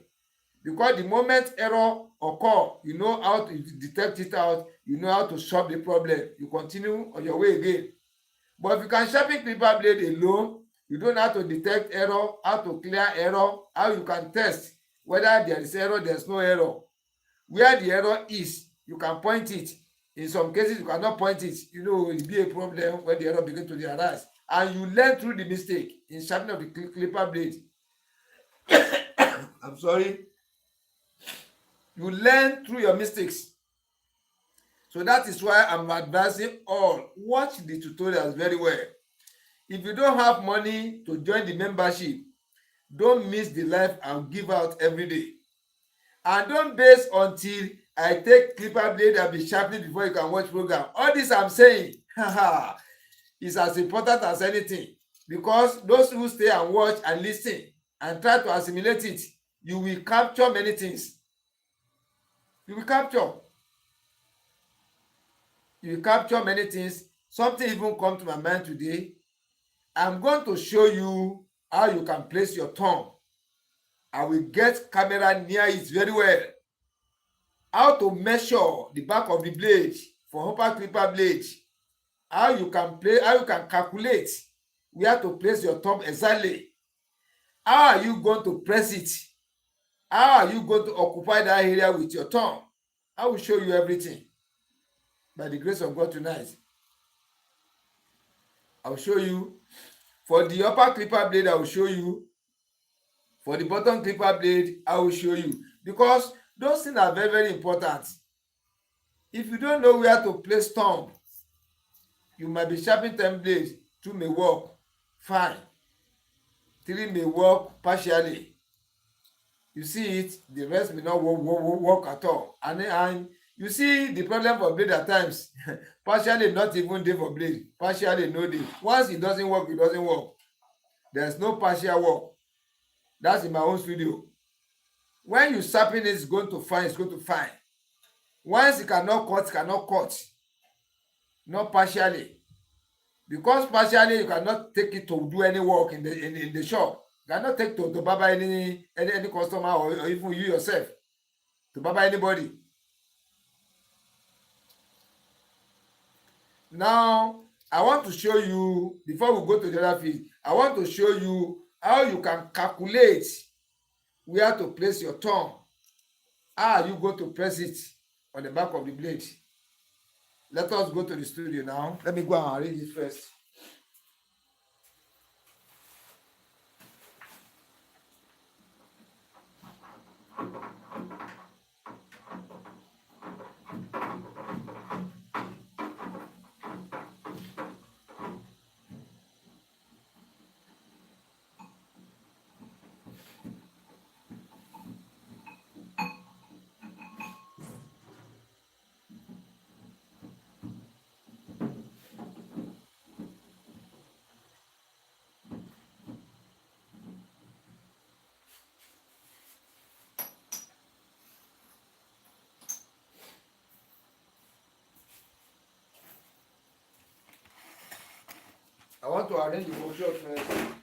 Because the moment error occur, you know how to detect it out, you know how to solve the problem, you continue on your way again. But if you can sharpen clipper blade alone, you don't know how to detect error, how to clear error, how you can test whether there is error, there's no error. Where the error is, you can point it. In some cases, you cannot point it. You know, it will be a problem when the error begins to arise. And you learn through the mistake in sharpening of the clipper blade. I'm sorry. You learn through your mistakes. So that is why I'm advising all, watch the tutorials very well. If you don't have money to join the membership, don't miss the live I'll give out every day. And don't base until I take clipper blade and be sharpening before you can watch program. All this I'm saying is as important as anything, because those who stay and watch and listen and try to assimilate it, you will capture many things. You will capture many things. Something even come to my mind today. I'm going to show you how you can place your thumb. I will get camera near it very well. How to measure the back of the blade for upper clipper blade. How you can calculate where to place your thumb exactly. How are you going to press it? How are you going to occupy that area with your thumb? I will show you everything by the grace of God tonight. I will show you. For the upper clipper blade, I will show you. For the bottom clipper blade, I will show you. Because those things are very, very important. If you don't know where to place thumb, you might be sharpening 10 blades. 2 may work fine. 3 may work partially. You see it, the rest may not work at all. And you see the problem for blade at times. Partially not even day for blade. Partially no day. Once it doesn't work, it doesn't work. There's no partial work. That's in my own studio. When you sharpen it, it's going to fine, it's going to fine. Once it cannot cut. Not partially. Because partially you cannot take it to do any work in the shop. You cannot take to barber any customer or even you yourself to barber anybody. Now, I want to show you, before we go to the other field, I want to show you how you can calculate where to place your thumb. How are you going to press it on the back of the blade? Let us go to the studio now. Let me go and arrange it first. I want to arrange the brochure first.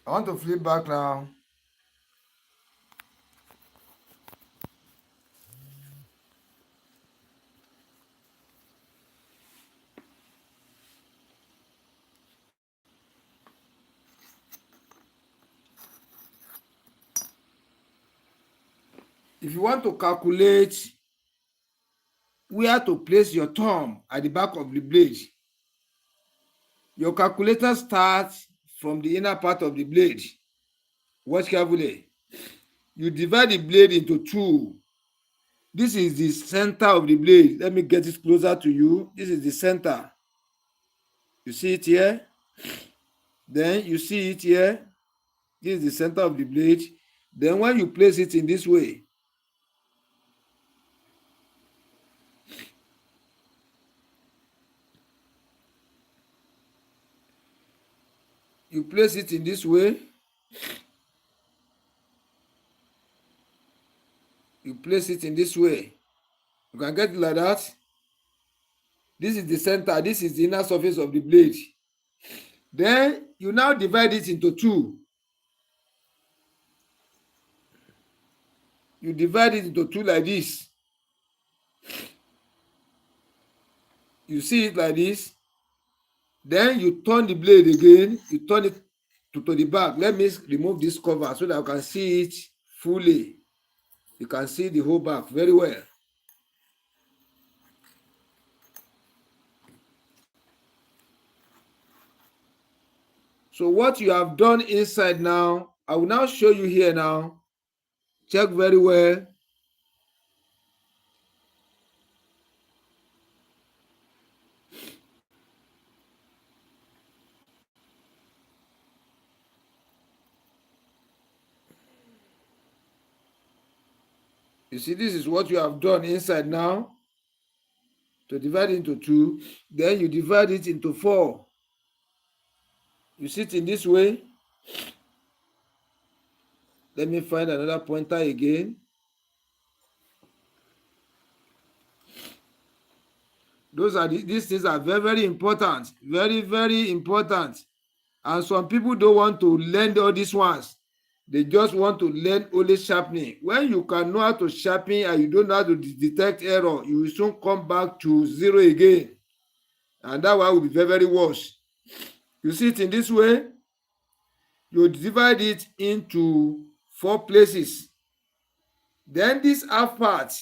I want to flip back now. If you want to calculate where to place your thumb at the back of the blade, your calculator starts from the inner part of the blade. Watch carefully. You divide the blade into two. This is the center of the blade. Let me get it closer to you. This is the center. You see it here? Then you see it here. This is the center of the blade. Then when you place it in this way, you place it in this way. You place it in this way. You can get it like that. This is the center. This is the inner surface of the blade. Then you now divide it into two. You divide it into two like this. You see it like this. Then you turn the blade again. You turn it to the back. Let me remove this cover so that you can see it fully. You can see the whole back very well. So what you have done inside now, I will now show you here now. Check very well. You see, this is what you have done inside now. To divide it into two, then you divide it into four. You see it in this way. Let me find another pointer again. These things are very, very important. Very, very important. And some people don't want to learn all these ones. They just want to learn only sharpening. When you can know how to sharpen and you don't know how to detect error, you will soon come back to zero again. And that one will be very, very worse. You see it in this way. You divide it into four places. Then this half part,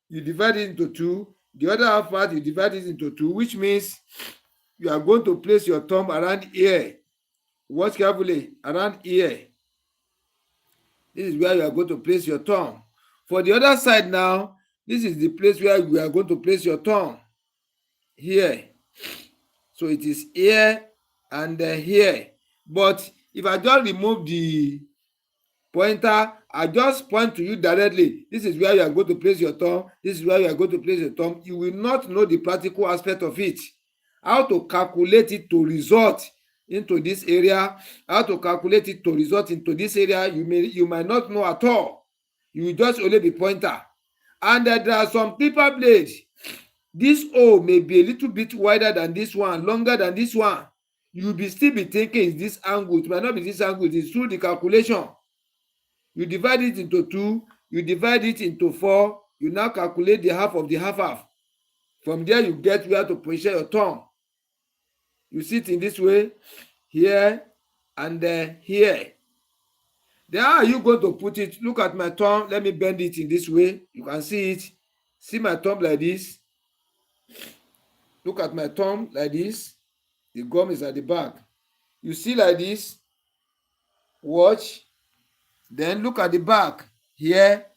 you divide it into two. The other half part, you divide it into two, which means you are going to place your thumb around here. Watch carefully, around here. This is where you are going to place your thumb. For the other side now, this is the place where you are going to place your thumb. Here. So it is here and here. But if I just remove the pointer, I just point to you directly. This is where you are going to place your thumb. This is where you are going to place your thumb. You will not know the practical aspect of it. How to calculate it to result into this area, how to calculate it to result into this area, you might not know at all. You will just only be pointer. And there are some clipper blades. This hole may be a little bit wider than this one, longer than this one. You will still be thinking it's this angle. It might not be this angle. It is through the calculation. You divide it into two. You divide it into four. You now calculate the half of the half. From there, you get where to position your thumb. You see it in this way, here and here. Then how are you going to put it? Look at my thumb. Let me bend it in this way. You can see it. See my thumb like this. Look at my thumb like this. The gum is at the back. You see like this. Watch. Then look at the back here.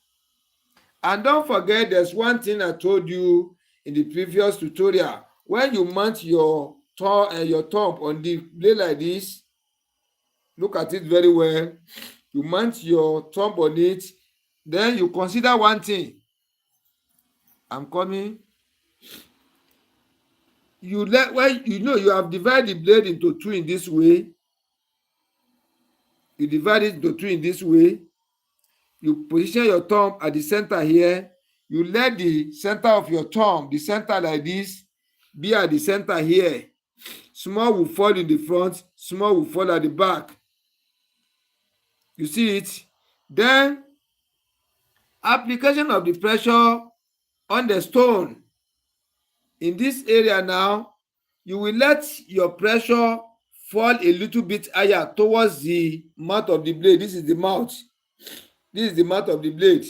And don't forget, there's one thing I told you in the previous tutorial. When you mount your thumb on the blade like this, look at it very well. You mount your thumb on it. Then you consider one thing. I'm coming. You have divided the blade into two in this way. You divide it into two in this way. You position your thumb at the center here. You let the center of your thumb, the center like this, be at the center here. Small will fall in the front, small will fall at the back. You see it? Then application of the pressure on the stone. In this area now, you will let your pressure fall a little bit higher towards the mouth of the blade. This is the mouth. This is the mouth of the blade.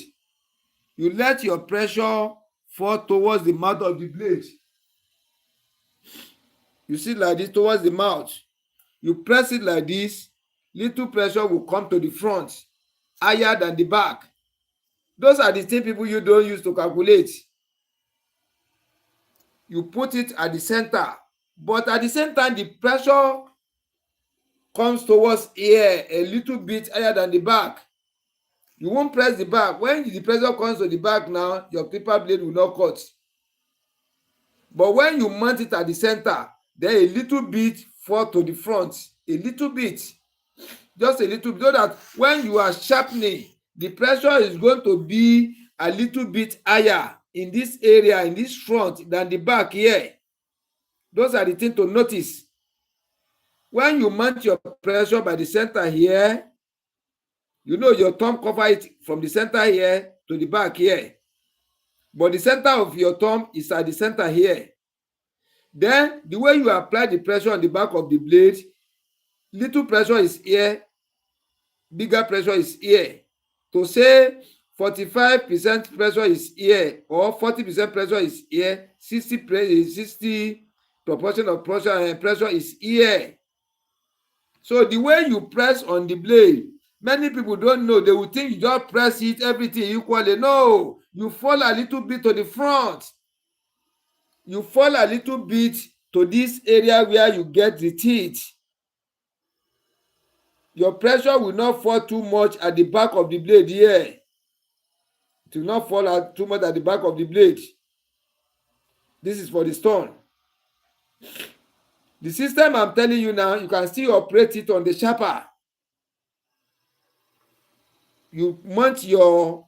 You let your pressure fall towards the mouth of the blade. You see like this towards the mouth. You press it like this, little pressure will come to the front, higher than the back. Those are the same people you don't use to calculate. You put it at the center, but at the same time, the pressure comes towards here a little bit higher than the back. You won't press the back. When the pressure comes to the back now, your clipper blade will not cut. But when you mount it at the center, then a little bit fall to the front, a little bit, just a little bit, so that when you are sharpening, the pressure is going to be a little bit higher in this area, in this front, than the back here. Those are the things to notice. When you mount your pressure by the center here, you know your thumb cover it from the center here to the back here. But the center of your thumb is at the center here. Then the way you apply the pressure on the back of the blade, little pressure is here, bigger pressure is here. To say 45% pressure is here or 40% pressure is here, 60 proportion of pressure is here. So the way you press on the blade, many people don't know. They will think you just press it, everything equally. No, you fall a little bit to the front. You fall a little bit to this area where you get the teeth. Your pressure will not fall too much at the back of the blade here. It will not fall out too much at the back of the blade. This is for the stone. The system I'm telling you now, you can still operate it on the sharper. You mount your,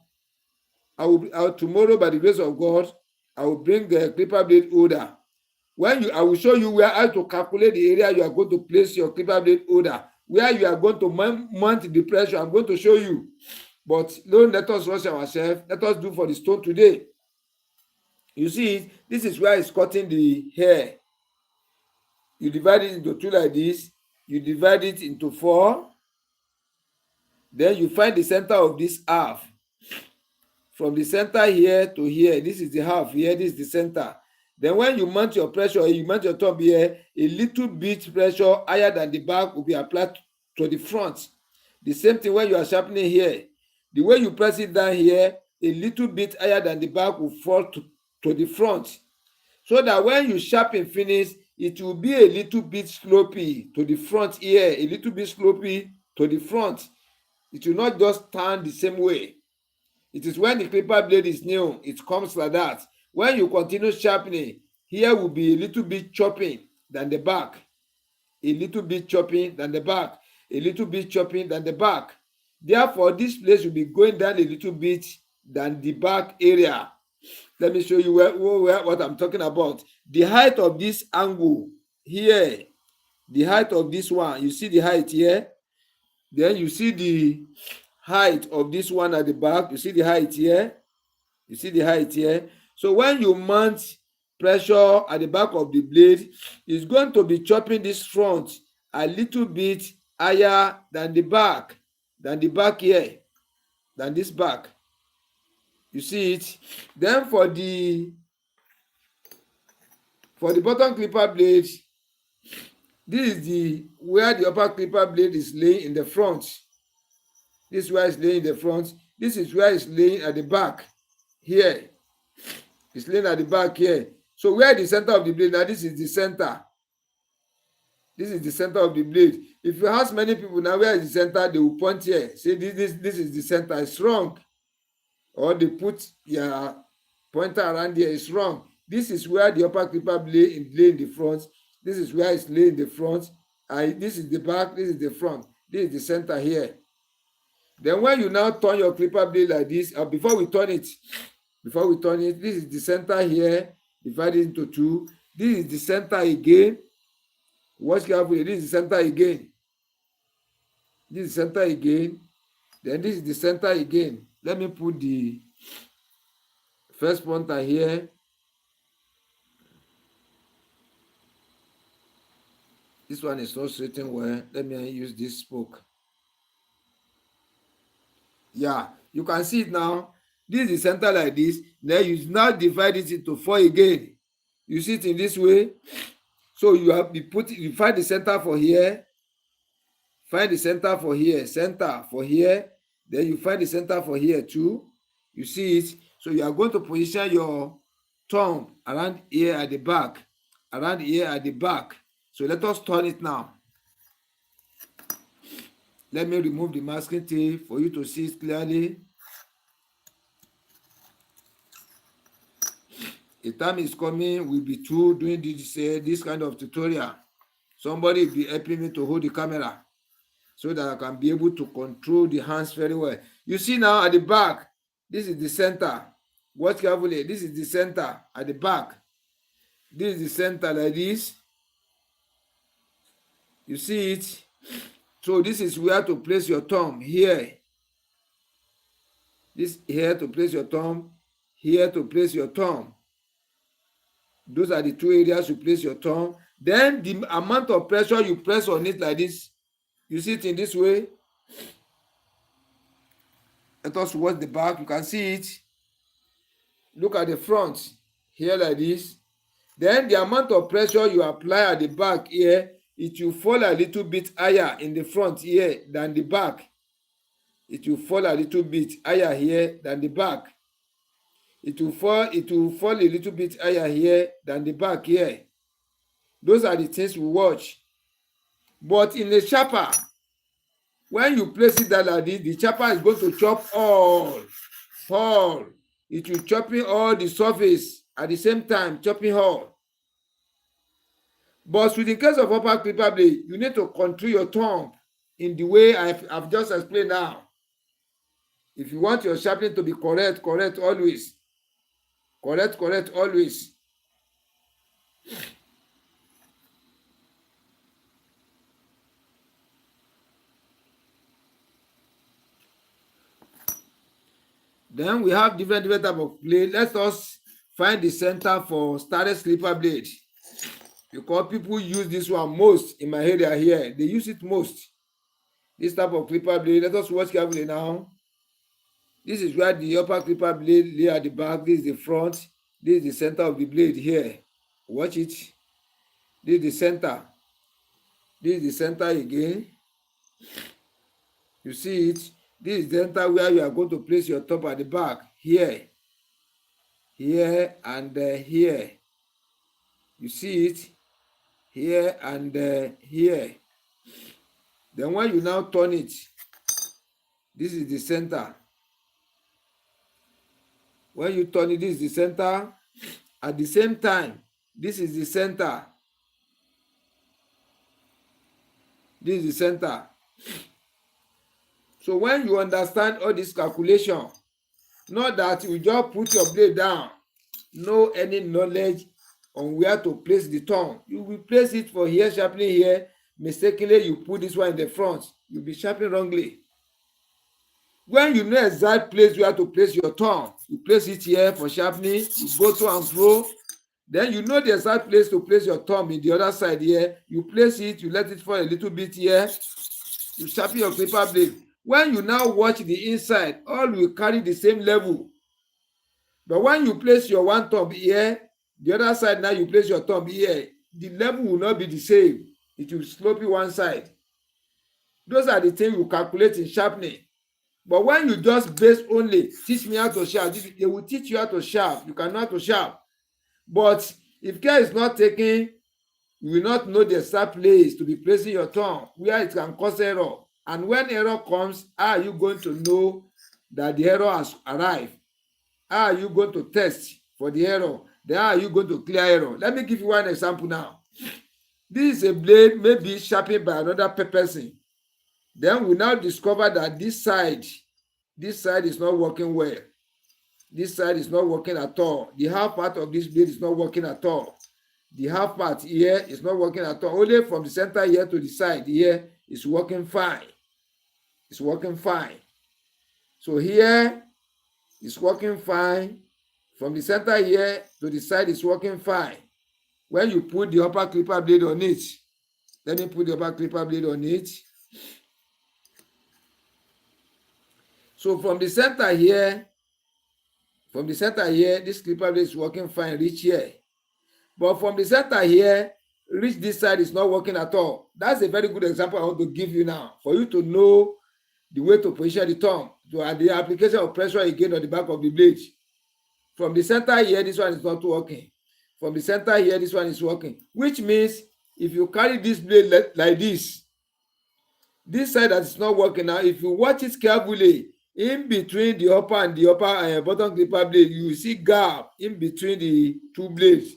tomorrow by the grace of God, I will bring a clipper blade holder. I will show you how to calculate the area you are going to place your clipper blade holder, where you are going to mount the pressure. I'm going to show you. But don't let us rush ourselves. Let us do for the stone today. You see, this is where it's cutting the hair. You divide it into two like this. You divide it into 4. Then you find the center of this half. From the center here to here, this is the half here, this is the center. Then when you mount your pressure, you mount your thumb here, a little bit pressure higher than the back will be applied to the front. The same thing when you are sharpening here. The way you press it down here, a little bit higher than the back will fall to the front. So that when you sharpen finish, it will be a little bit slopey to the front here, a little bit slopey to the front. It will not just turn the same way. It is when the clipper blade is new, it comes like that. When you continue sharpening, here will be a little bit chopping than the back. A little bit chopping than the back. A little bit chopping than the back. Therefore, this place will be going down a little bit than the back area. Let me show you what I'm talking about. The height of this angle here, the height of this one, you see the height here? Then you see the height of this one at the back. You see the height here? You see the height here? So when you mount pressure at the back of the blade, it's going to be chopping this front a little bit higher than the back here, than this back. You see it? Then for the bottom clipper blade, this is where the upper clipper blade is laying in the front. This is where it's laying in the front. This is where it's laying at the back here. It's laying at the back here. So where the center of the blade, now this is the center. This is the center of the blade. If you ask many people now where is the center, they will point here. Say this is the center. It's wrong. Or they put your pointer around here. It's wrong. This is where the upper clipper blade is laying in the front. This is where it's laying in the front. This is the back. This is the front. This is the center here. Then when you now turn your clipper blade like this, before we turn it, this is the center here, divided into 2. This is the center again. Watch carefully. This is the center again. This is the center again. Then this is the center again. Let me put the first pointer here. This one is not straightened well. Let me use this spoke. Yeah, you can see it now. This is the center like this. Then you now divide it into 4 again. You see it in this way. So you find the center for here. Find the center for here. Center for here. Then you find the center for here too. You see it. So you are going to position your thumb around here at the back. Around here at the back. So let us turn it now. Let me remove the masking tape for you to see it clearly. A time is coming, we'll be through doing this kind of tutorial. Somebody will be helping me to hold the camera so that I can be able to control the hands very well. You see now at the back, this is the center. Watch carefully. This is the center at the back. This is the center like this. You see it? So this is where to place your thumb here. This here to place your thumb. Here to place your thumb. Those are the 2 areas you place your thumb. Then the amount of pressure you press on it like this. You see it in this way. Let us watch the back. You can see it. Look at the front. Here like this. Then the amount of pressure you apply at the back here, it will fall a little bit higher in the front here than the back. It will fall a little bit higher here than the back. It will fall a little bit higher here than the back here. Those are the things we watch. But in a sharper, when you place it down like this, the sharper is going to chop all. It will chopping all the surface at the same time, chopping all. But with the case of upper clipper blade, you need to control your thumb in the way I've just explained now. If you want your sharpening to be correct always. Correct always. Then we have different type of blade. Let us find the center for started clipper blade. Because people use this one most in my area here. They use it most. This type of clipper blade. Let us watch carefully now. This is where the upper clipper blade lay at the back. This is the front. This is the center of the blade here. Watch it. This is the center. This is the center again. You see it. This is the center where you are going to place your top at the back. Here. Here and here. You see it. Here and here. Then when you now turn it, this is the center. When you turn it, this is the center. At the same time, this is the center. This is the center. So when you understand all this calculation, not that you just put your blade down, no any knowledge on where to place the thumb. You will place it for here, sharpening here. Mistakenly, you put this one in the front. You'll be sharpening wrongly. When you know exact place where to place your thumb, you place it here for sharpening, you go to and fro. Then you know the exact place to place your thumb in the other side here. You place it, you let it fall a little bit here. You sharpen your clipper blade. When you now watch the inside, all will carry the same level. But when you place your one thumb here, the other side now you place your thumb here, the level will not be the same. It will slope you one side. Those are the things you calculate in sharpening. But when you just base only, teach me how to sharp, they will teach you how to sharp. You cannot how to sharp. But if care is not taken, you will not know the exact place to be placing your thumb, where it can cause error. And when error comes, how are you going to know that the error has arrived? How are you going to test for the error? Then how are you going to clear error? Let me give you one example now. This is a blade maybe sharpened by another person. Then we now discover that this side is not working well. This side is not working at all. The half part of this blade is not working at all. The half part here is not working at all. Only from the center here to the side here is working fine. It's working fine. So here it's working fine. From the center here to the side is working fine. When you put the upper clipper blade on it, let me put the upper clipper blade on it. So from the center here, this clipper blade is working fine, reach here. But from the center here, reach this side is not working at all. That's a very good example I want to give you now for you to know the way to position the thumb to add the application of pressure again on the back of the blade. From the center here, this one is not working. From the center here, this one is working. Which means if you carry this blade like this side that is not working now, if you watch it carefully, in between the upper and the upper bottom clipper blade, you will see gap in between the two blades.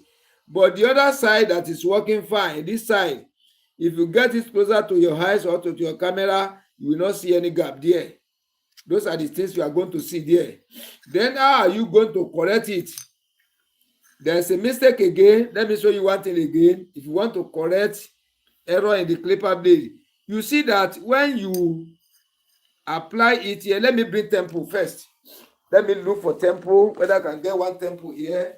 But the other side that is working fine, this side, if you get it closer to your eyes or to your camera, you will not see any gap there. Those are the things you are going to see there. Then how are you going to correct it? There's a mistake again. Let me show you one thing again. If you want to correct error in the clipper blade, you see that when you apply it here, let me bring tempo first. Let me look for tempo, whether I can get one tempo here.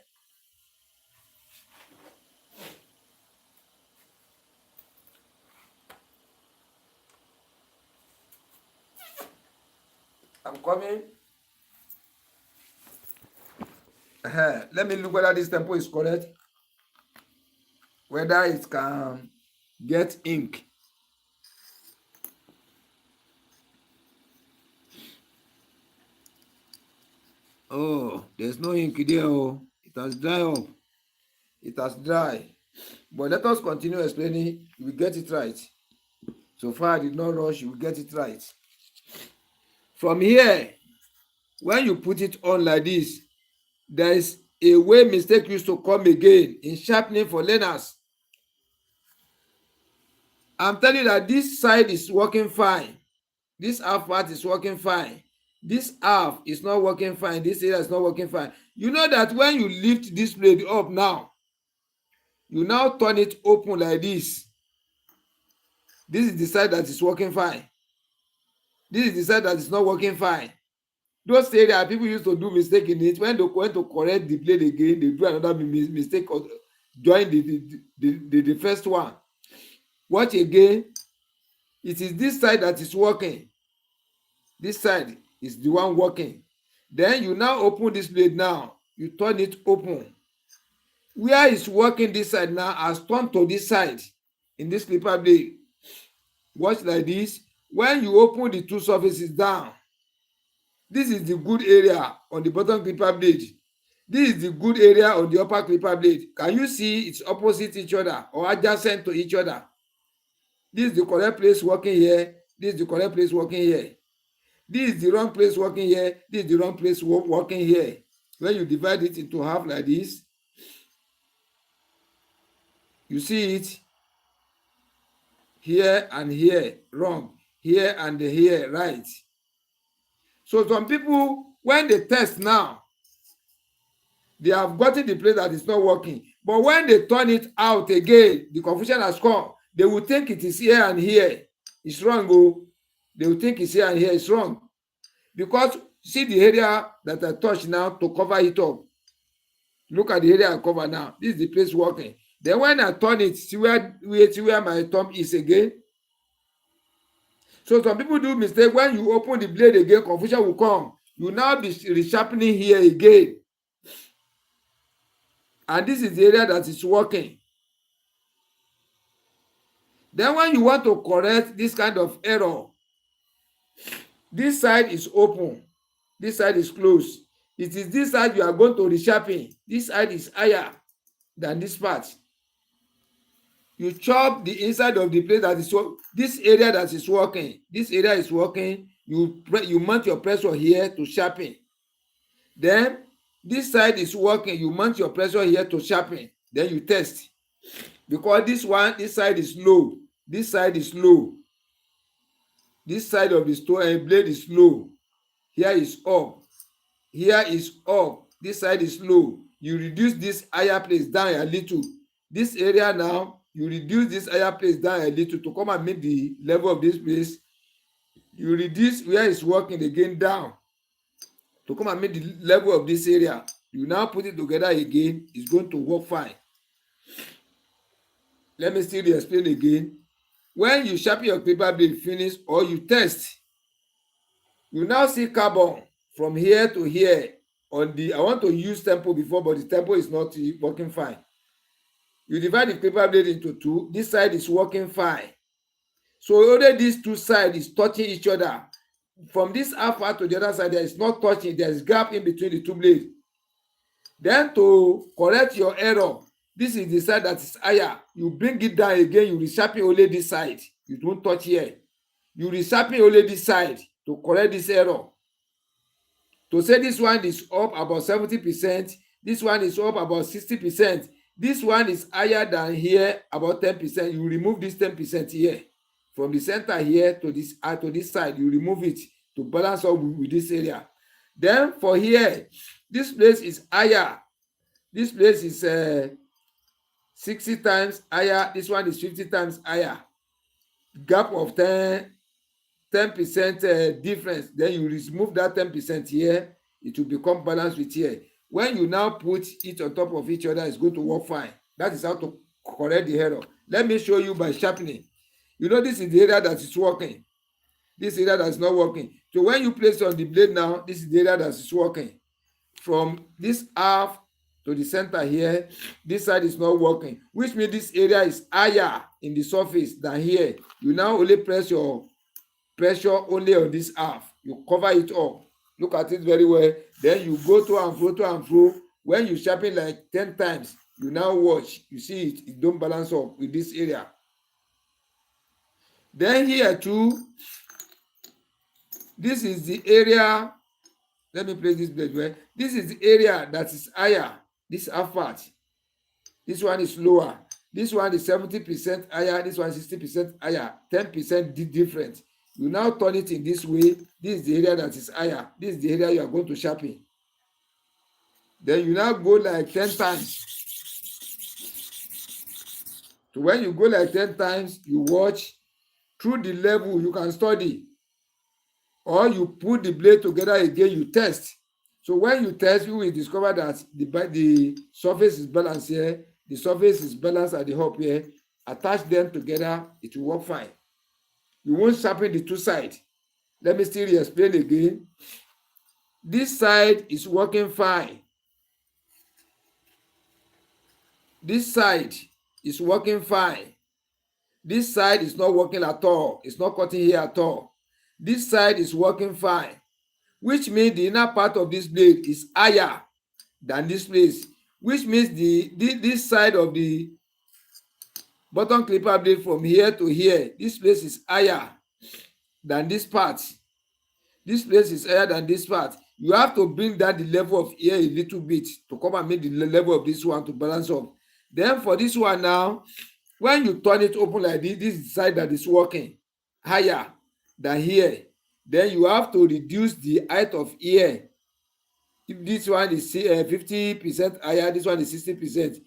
I'm coming. Let me look whether this tempo is correct, whether it can get ink. Oh, there's no ink there. Oh, it has dried up. It has dried. But let us continue explaining. You will get it right. So far, I did not rush. You will get it right. From here, when you put it on like this, there is a way mistake used to come again in sharpening for learners. I'm telling you that this side is working fine. This half part is working fine. This half is not working fine. This area is not working fine. You know that when you lift this blade up now, you now turn it open like this. This is the side that is working fine. This is the side that is not working fine. Those areas people used to do mistake in it. When they went to correct the blade again, they do another mistake or join the first one. Watch again. It is this side that is working. This side is the one working. Then you now open this blade now. You turn it open. Where is working this side now has turned to this side in this clipper blade. Watch like this. When you open the two surfaces down, this is the good area on the bottom clipper blade. This is the good area on the upper clipper blade. Can you see it's opposite each other or adjacent to each other? This is the correct place working here. This is the correct place working here. This is the wrong place working here. This is the wrong place working here. When you divide it into half like this, you see it here and here wrong, here and here right. So some people, when they test now, they have gotten the place that is not working. But when they turn it out again, the confusion has come. They will think it is here and here. It's wrong. Oh. They will think it's here and here. It's wrong. Because see the area that I touch now to cover it up. Look at the area I cover now. This is the place working. Then when I turn it, see where my thumb is again. So some people do mistake. When you open the blade again, confusion will come. You now be resharpening here again. And this is the area that is working. Then when you want to correct this kind of error, this side is open. This side is closed. It is this side you are going to resharpen. This side is higher than this part. You chop the inside of the plate that is this area that is working. This area is working. You mount your pressure here to sharpen. Then this side is working. You mount your pressure here to sharpen. Then you test. Because this side is low. This side is low. This side of the blade is low. Here is up. Here is up. This side is low. You reduce this higher place down a little. This area now, you reduce this higher place down a little to come and meet the level of this place. You reduce where it's working again down. to come and meet the level of this area. You now put it together again, it's going to work fine. Let me still explain again. When you sharpen your clipper blade finish or you test, you now see carbon from here to here on the, I want to use tempo before, but the tempo is not working fine. You divide the clipper blade into two. This side is working fine. So only these two sides is touching each other. From this half part to the other side, there is not touching. There is gap in between the two blades. Then to correct your error, this is the side that is higher. You bring it down again. You resharpen only this side. You don't touch here. You resharpen only this side to correct this error. To say this one is up about 70%, this one is up about 60%, this one is higher than here about 10%. You remove this 10% here. From the center here to this side, you remove it to balance up with this area. Then for here, this place is higher. This place is 60 times higher. This one is 50 times higher. Gap of 10% difference. Then you remove that 10% here. It will become balanced with here. When you now put it on top of each other, it's going to work fine. That is how to correct the error. Let me show you by sharpening. You know, this is the area that is working. This area that is not working. So when you place it on the blade now, this is the area that is working. From this half to the center here, this side is not working, which means this area is higher in the surface than here. You now only press your pressure only on this half. You cover it up. Look at it very well. Then you go to and fro, to and fro. When you sharpen like 10 times, you now watch. You see it don't balance up with this area. Then here too, this is the area. Let me place this blade where. This is the area that is higher. This half part. This one is lower. This one is 70% higher. This one is 60% higher. 10% different. You now turn it in this way. This is the area that is higher. This is the area you are going to sharpen. Then you now go like 10 times. So when you go like 10 times, you watch through the level you can study. Or you put the blade together again, you test. So when you test, you will discover that the surface is balanced here. The surface is balanced at the hub here. Attach them together, it will work fine. You won't sharpen the two sides. Let me still explain again. This side is working fine. This side is working fine. This side is not working at all. It's not cutting here at all. This side is working fine, which means the inner part of this blade is higher than this place, which means this side of the bottom clipper blade from here to here, this place is higher than this part. This place is higher than this part. You have to bring down the level of here a little bit to come and make the level of this one to balance up. Then for this one now, when you turn it open like this, this is the side that is working higher than here. Then you have to reduce the height of here. If this one is 50% higher, this one is 60%.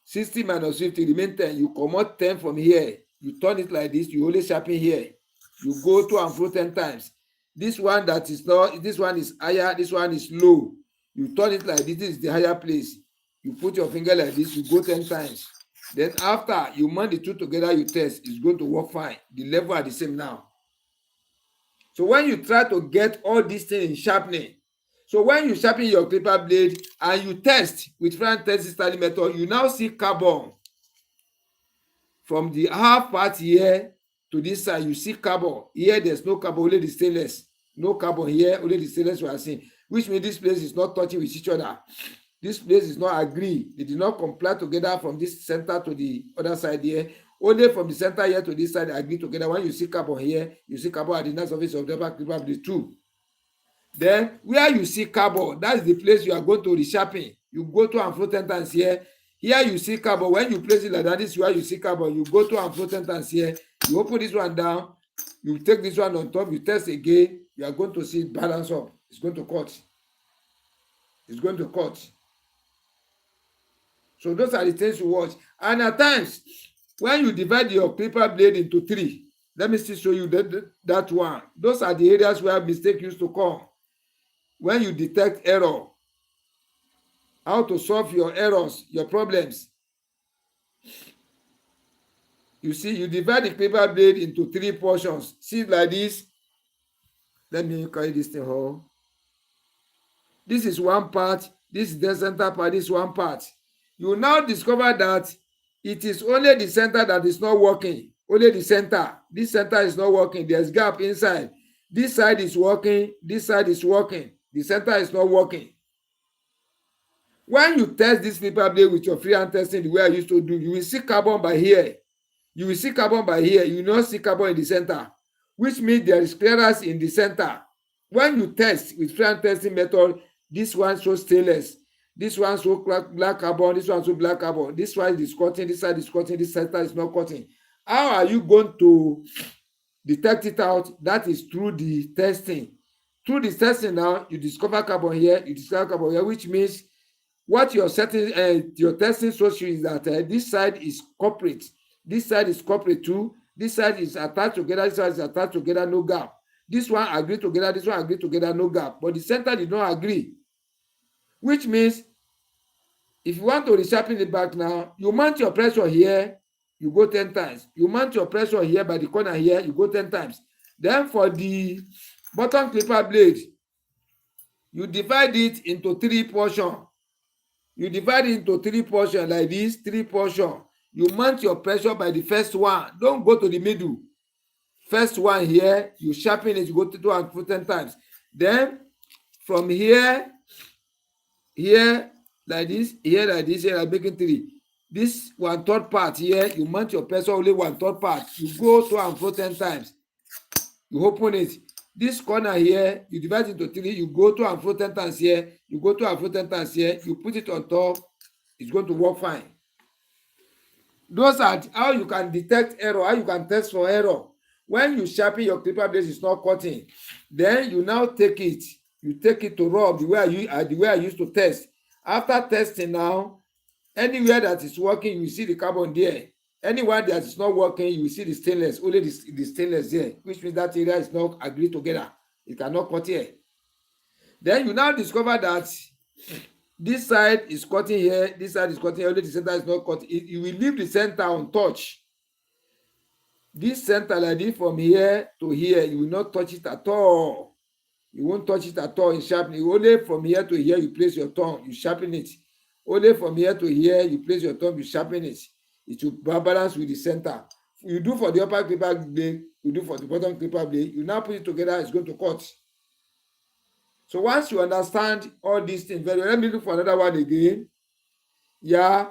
60 minus 50 remain 10. You come out 10 from here. You turn it like this. You only sharpen here. You go to and fro 10 times. This one that is not, this one is higher, this one is low. You turn it like this. This is the higher place. You put your finger like this. You go 10 times. Then after you mount the two together, you test. It's going to work fine. The level are the same now. So when you try to get all these things in sharpening, so when you sharpen your clipper blade and you test with Frank test study method, you now see carbon from the half part here to this side. You see carbon here. There's no carbon, only the stainless. No carbon here, only the stainless we are seeing, which means this place is not touching with each other. This place is not agree. They did not comply together from this center to the other side here. Only from the center here to this side agree together. When you see carbon here, you see carbon at the inner surface of the upper clipper blade too. Then where you see carbon, that's the place you are going to resharpen. You go to and fro 10 times here. Here you see carbon. When you place it like that, this is where you see carbon. You go to and fro 10 times here. You open this one down. You take this one on top. You test again. You are going to see it balance up. It's going to cut. It's going to cut. So those are the things you watch. And at times, when you divide your clipper blade into three, let me still show you that one. Those are the areas where mistake used to come. when you detect error, how to solve your errors, your problems. You see, you divide the clipper blade into 3 portions. See it like this. Let me carry this thing home. This is one part, this is the center part, this is one part. You will now discover that it is only the center that is not working. Only the center. This center is not working. There's gap inside. This side is working. This side is working. The center is not working. When you test this clipper blade with your freehand testing the way I used to do, you will see carbon by here. You will see carbon by here. You will not see carbon in the center, which means there is clearance in the center. When you test with freehand testing method, this one shows stainless, this one shows black carbon, this one shows black carbon, this one is cutting, this side is cutting, this center is not cutting. How are you going to detect it out? That is through the testing. Through the testing now, you discover carbon here, you discover carbon here, which means what your setting, your testing shows you is that this side is corporate, this side is corporate too, this side is attached together, this side is attached together, no gap. This one agree together, this one agree together, no gap. But the center did not agree. Which means if you want to resharpen it back now, you mount your pressure here, you go 10 times. You mount your pressure here by the corner here, you go 10 times. Then for the bottom clipper blade, you divide it into 3 portions. You divide it into 3 portions like this, 3 portions. You mount your pressure by the first one. Don't go to the middle. First one here, you sharpen it, you go to 2 and 10 times. Then from here, here like this, here like this, here I'm making 3. This 1/3 part here, you mount your pressure only 1/3 part. You go 2 and 10 times. You open it. This corner here, you divide it into 3. You go 2 and 10 times here. You go 2 and 10 times here. You put it on top. It's going to work fine. Those are how you can detect error, how you can test for error. When you sharpen your clipper blade, it's not cutting. Then you now take it. You take it to rub the way I used to test. After testing now, anywhere that is working, you see the carbon there. Anywhere that is not working, you see the stainless, only the stainless there, which means that area is not agreed together. It cannot cut here. Then you now discover that this side is cutting here, this side is cutting here, only the center is not cutting. You will leave the center untouched. This center like this from here to here, you will not touch it at all. You won't touch it at all in sharpening. Only from here to here, you place your thumb, you sharpen it. Only from here to here, you place your thumb, you sharpen it. It will balance with the center. You do for the upper clipper blade, you do for the bottom clipper blade. You now put it together, it's going to cut. So once you understand all these things very well, let me look for another one again. Yeah,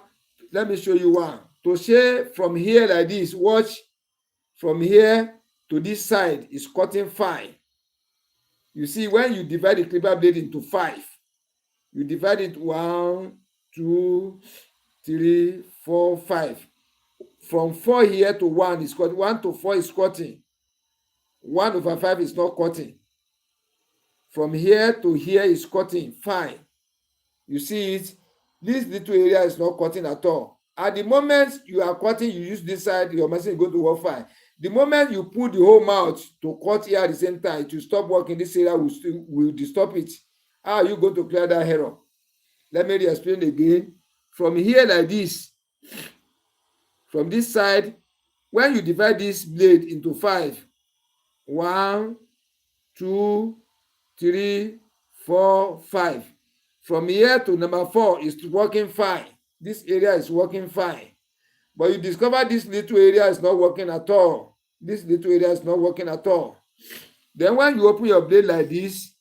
let me show you one. To say from here like this, watch. From here to this side is cutting fine. You see, when you divide the clipper blade into 5, you divide it 1, 2, 3, 4, 5. From 4 here to 1 is cutting. 1 to 4 is cutting. 1/5 is not cutting. From here to here is cutting fine. You see it? This little area is not cutting at all. At the moment you are cutting, you use this side, your machine is going to work fine. The moment you put the whole mouth to cut here at the same time, it will stop working. This area will disturb it. How are you going to clear that error? Let me explain again. From here like this, from this side, when you divide this blade into 5, 1, 2, 3, 4, 5. From here to number 4 is working fine. This area is working fine. But you discover this little area is not working at all. This little area is not working at all. Then when you open your blade like this,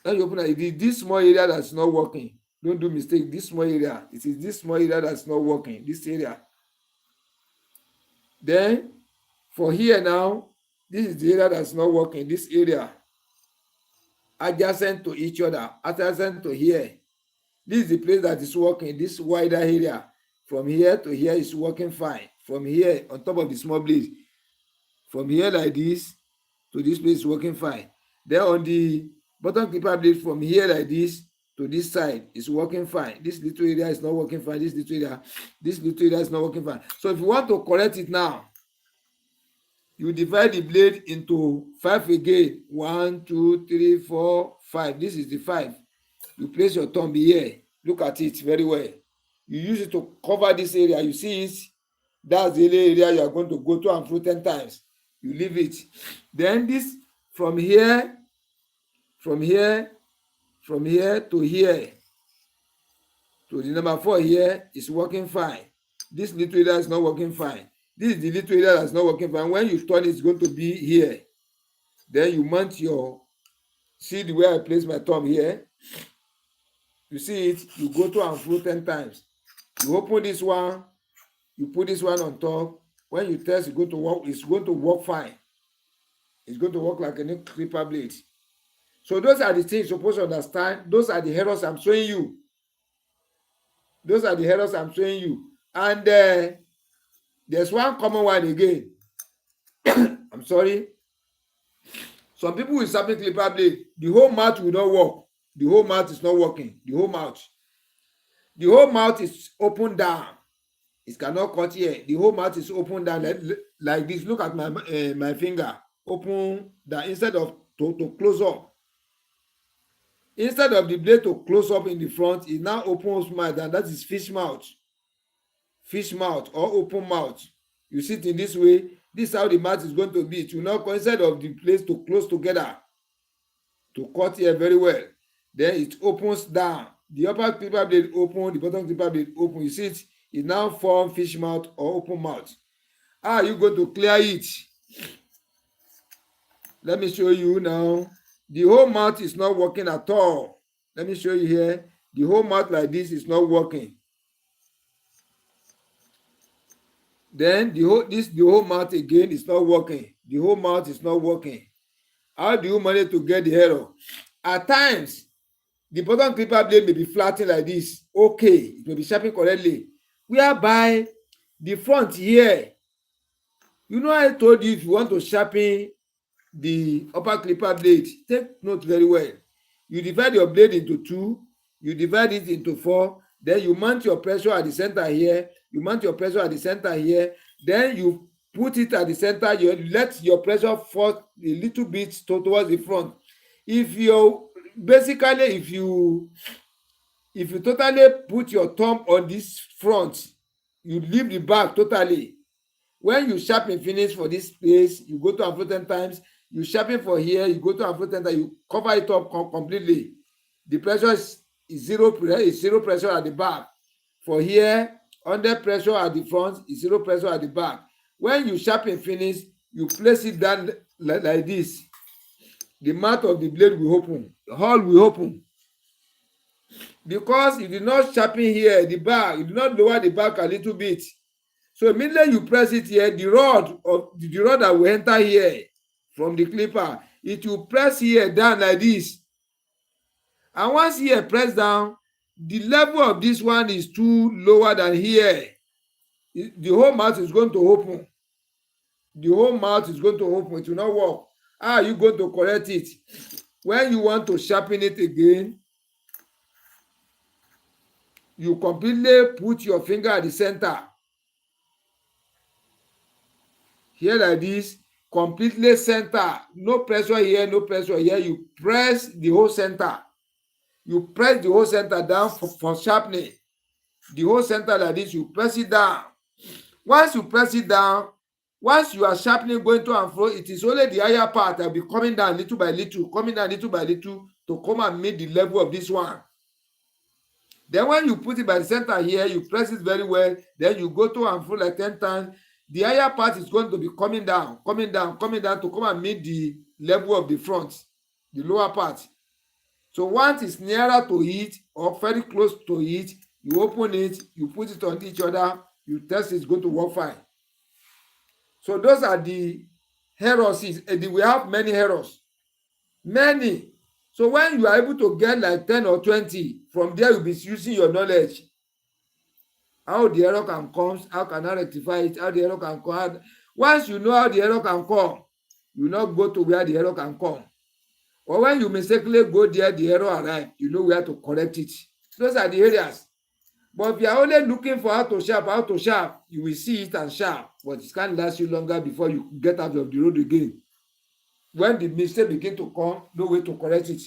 when you open it, this small area that's not working. Don't do mistake. This small area. It is this small area that's not working. This area. Then for here now, this is the area that's not working. This area. Adjacent to each other. Adjacent to here. This is the place that is working. This wider area. From here to here is working fine. From here on top of the small blade. From here like this to this place is working fine. Then on the bottom clipper blade from here like this to this side is working fine. This little area is not working fine. This little area is not working fine. So if you want to correct it now, You divide the blade into 5 again. 1, 2, 3, 4, 5. This is the 5. You place your thumb here. Look at it very well. You use it to cover this area. You see it? That's the area you are going to go to and fro 10 times. You leave it. Then this from here to here to the number 4 here is working fine. This little area is not working fine. This is the little area that's not working fine. When you turn, it's going to be here. Then you mount your, see the way I place my thumb here? You see it? You go to and fro 10 times. You open this one, you put this one on top. When you test, it's going to work fine. It's going to work like a new clipper blade. So those are the things you're supposed to understand. Those are the errors I'm showing you. Those are the errors I'm showing you. And there's one common one again. I'm sorry. Some people with sharpening clipper blade, the whole mouth will not work. The whole mouth is not working. The whole mouth is open down. It cannot cut here. The whole mouth is open down like this. Look at my finger. Open down instead of to close up. Instead of the blade to close up in the front, it now opens mouth, and that is fish mouth. Fish mouth or open mouth. You see it in this way. This is how the mouth is going to be. It will not, instead of the place to close together, to cut here very well. Then it opens down. The upper clipper blade open, the bottom clipper blade open. You see it? It now forms fish mouth or open mouth. How are you going to clear it? Let me show you now. The whole mouth is not working at all. Let me show you here. The whole mouth like this is not working. Then the whole mouth again is not working. The whole mouth is not working. How do you manage to get the error? At times, the bottom clipper blade may be flattened like this. Okay, it may be sharpened correctly. Whereby the front here, you know, I told you if you want to sharpen the upper clipper blade, take note very well. You divide your blade into 2, you divide it into 4, then you mount your pressure at the center here, you mount your pressure at the center here, then you put it at the center, you let your pressure fall a little bit towards the front. If you totally put your thumb on this front, you leave the back totally. When you sharpen finish for this place, you go to and fro 10 times. You sharpen for here, you go to and fro 10 times, you cover it up completely. The pressure is zero pressure at the back. For here, under pressure at the front is zero pressure at the back. When you sharpen finish, you place it down like this. The mouth of the blade will open. The hole will open. Because you did not sharpen here, the back, you did not lower the back a little bit. So immediately you press it here, the rod that will enter here from the clipper, it will press here down like this. And once here press down, the level of this one is too lower than here. The whole mouth is going to open. The whole mouth is going to open. It will not work. How are you going to correct it? When you want to sharpen it again, you completely put your finger at the center. Here like this, completely center. No pressure here, no pressure here. You press the whole center. You press the whole center down for sharpening. The whole center like this, you press it down. Once you press it down, once you are sharpening, going to and fro, it is only the higher part that will be coming down little by little, coming down little by little to come and meet the level of this one. Then when you put it by the center here, you press it very well. Then you go to and fro like 10 times. The higher part is going to be coming down to come and meet the level of the front, the lower part. So once it's nearer to it or very close to it, you open it, you put it on each other, you test it's going to work fine. So those are the errors. We have many errors. Many. So when you are able to get like 10 or 20, from there you'll be using your knowledge. How the error can come, how can I rectify it, how the error can come. Once you know how the error can come, you will not go to where the error can come. Or when you mistakenly go there, the error arrives, you know where to correct it. Those are the areas. But if you are only looking for how to sharp, you will see it and sharp, but it can't last you longer before you get out of the road again. When the mistake begin to come, no way to correct it.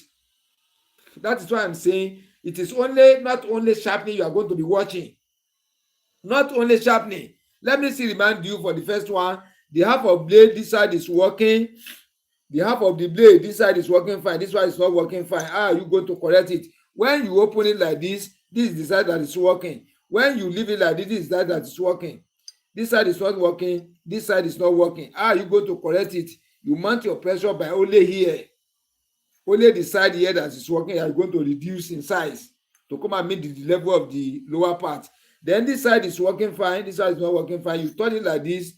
That is why I'm saying it is only not only sharpening you are going to be watching. Not only sharpening. Let me still remind you for the first one, the half of blade this side is working, the half of the blade this side is working fine, this one is not working fine. How are you going to correct it? When you open it like this is the side that is working. When you leave it like this is the side that is working. This side is not working, this side is not working. How are you going to correct it? You mount your pressure by only here. Only the side here that is working, you are going to reduce in size to come and meet the level of the lower part. Then this side is working fine, this side is not working fine. You turn it like this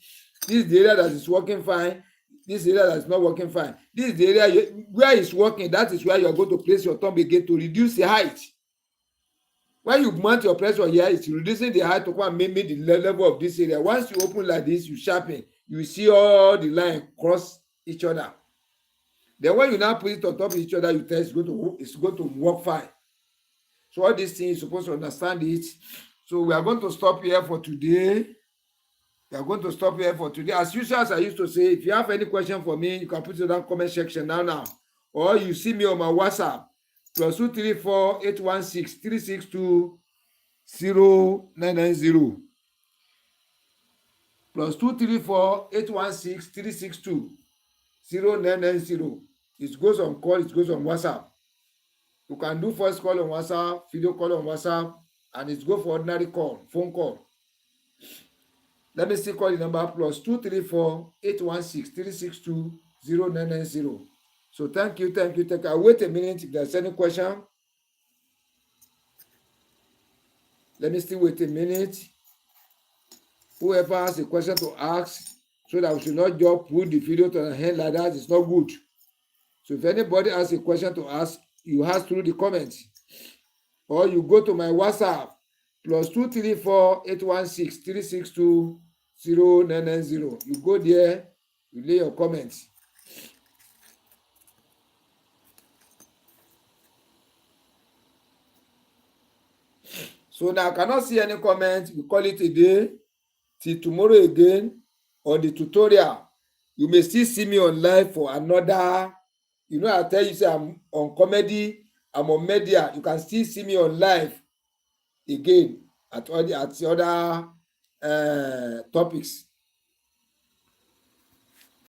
is the area that is working fine, this is the area that is not working fine. This is the area where it's working, that is where you are going to place your thumb again to reduce the height. When you mount your pressure here, it's reducing the height to come and meet the level of this area. Once you open like this, you sharpen, you see all the lines cross each other. Then when you now put it on top of each other, you test it's going to work fine. So all these things, you're supposed to understand it. So we are going to stop here for today. We are going to stop here for today. As usual, as I used to say, if you have any question for me, you can put it in the comment section now. Or you see me on my WhatsApp, +234 816 362 0990. +234 816 362 0990. It goes on call, it goes on WhatsApp. You can do voice call on WhatsApp, video call on WhatsApp, and it's go for ordinary call, phone call. Let me still call the number +234 816 362 0990. So thank you. I'll wait a minute if there's any question. Let me still wait a minute. Whoever has a question to ask, so that we should not just put the video to the hand like that, it's not good. So if anybody has a question to ask, you ask through the comments, or you go to my WhatsApp +234 816 362 0990. You go there, you lay your comments. So now I cannot see any comments. We call it a day. Till tomorrow again on the tutorial. You may still see me on live for another. I tell you, say I'm on comedy, I'm on media. You can still see me on live again at the other topics.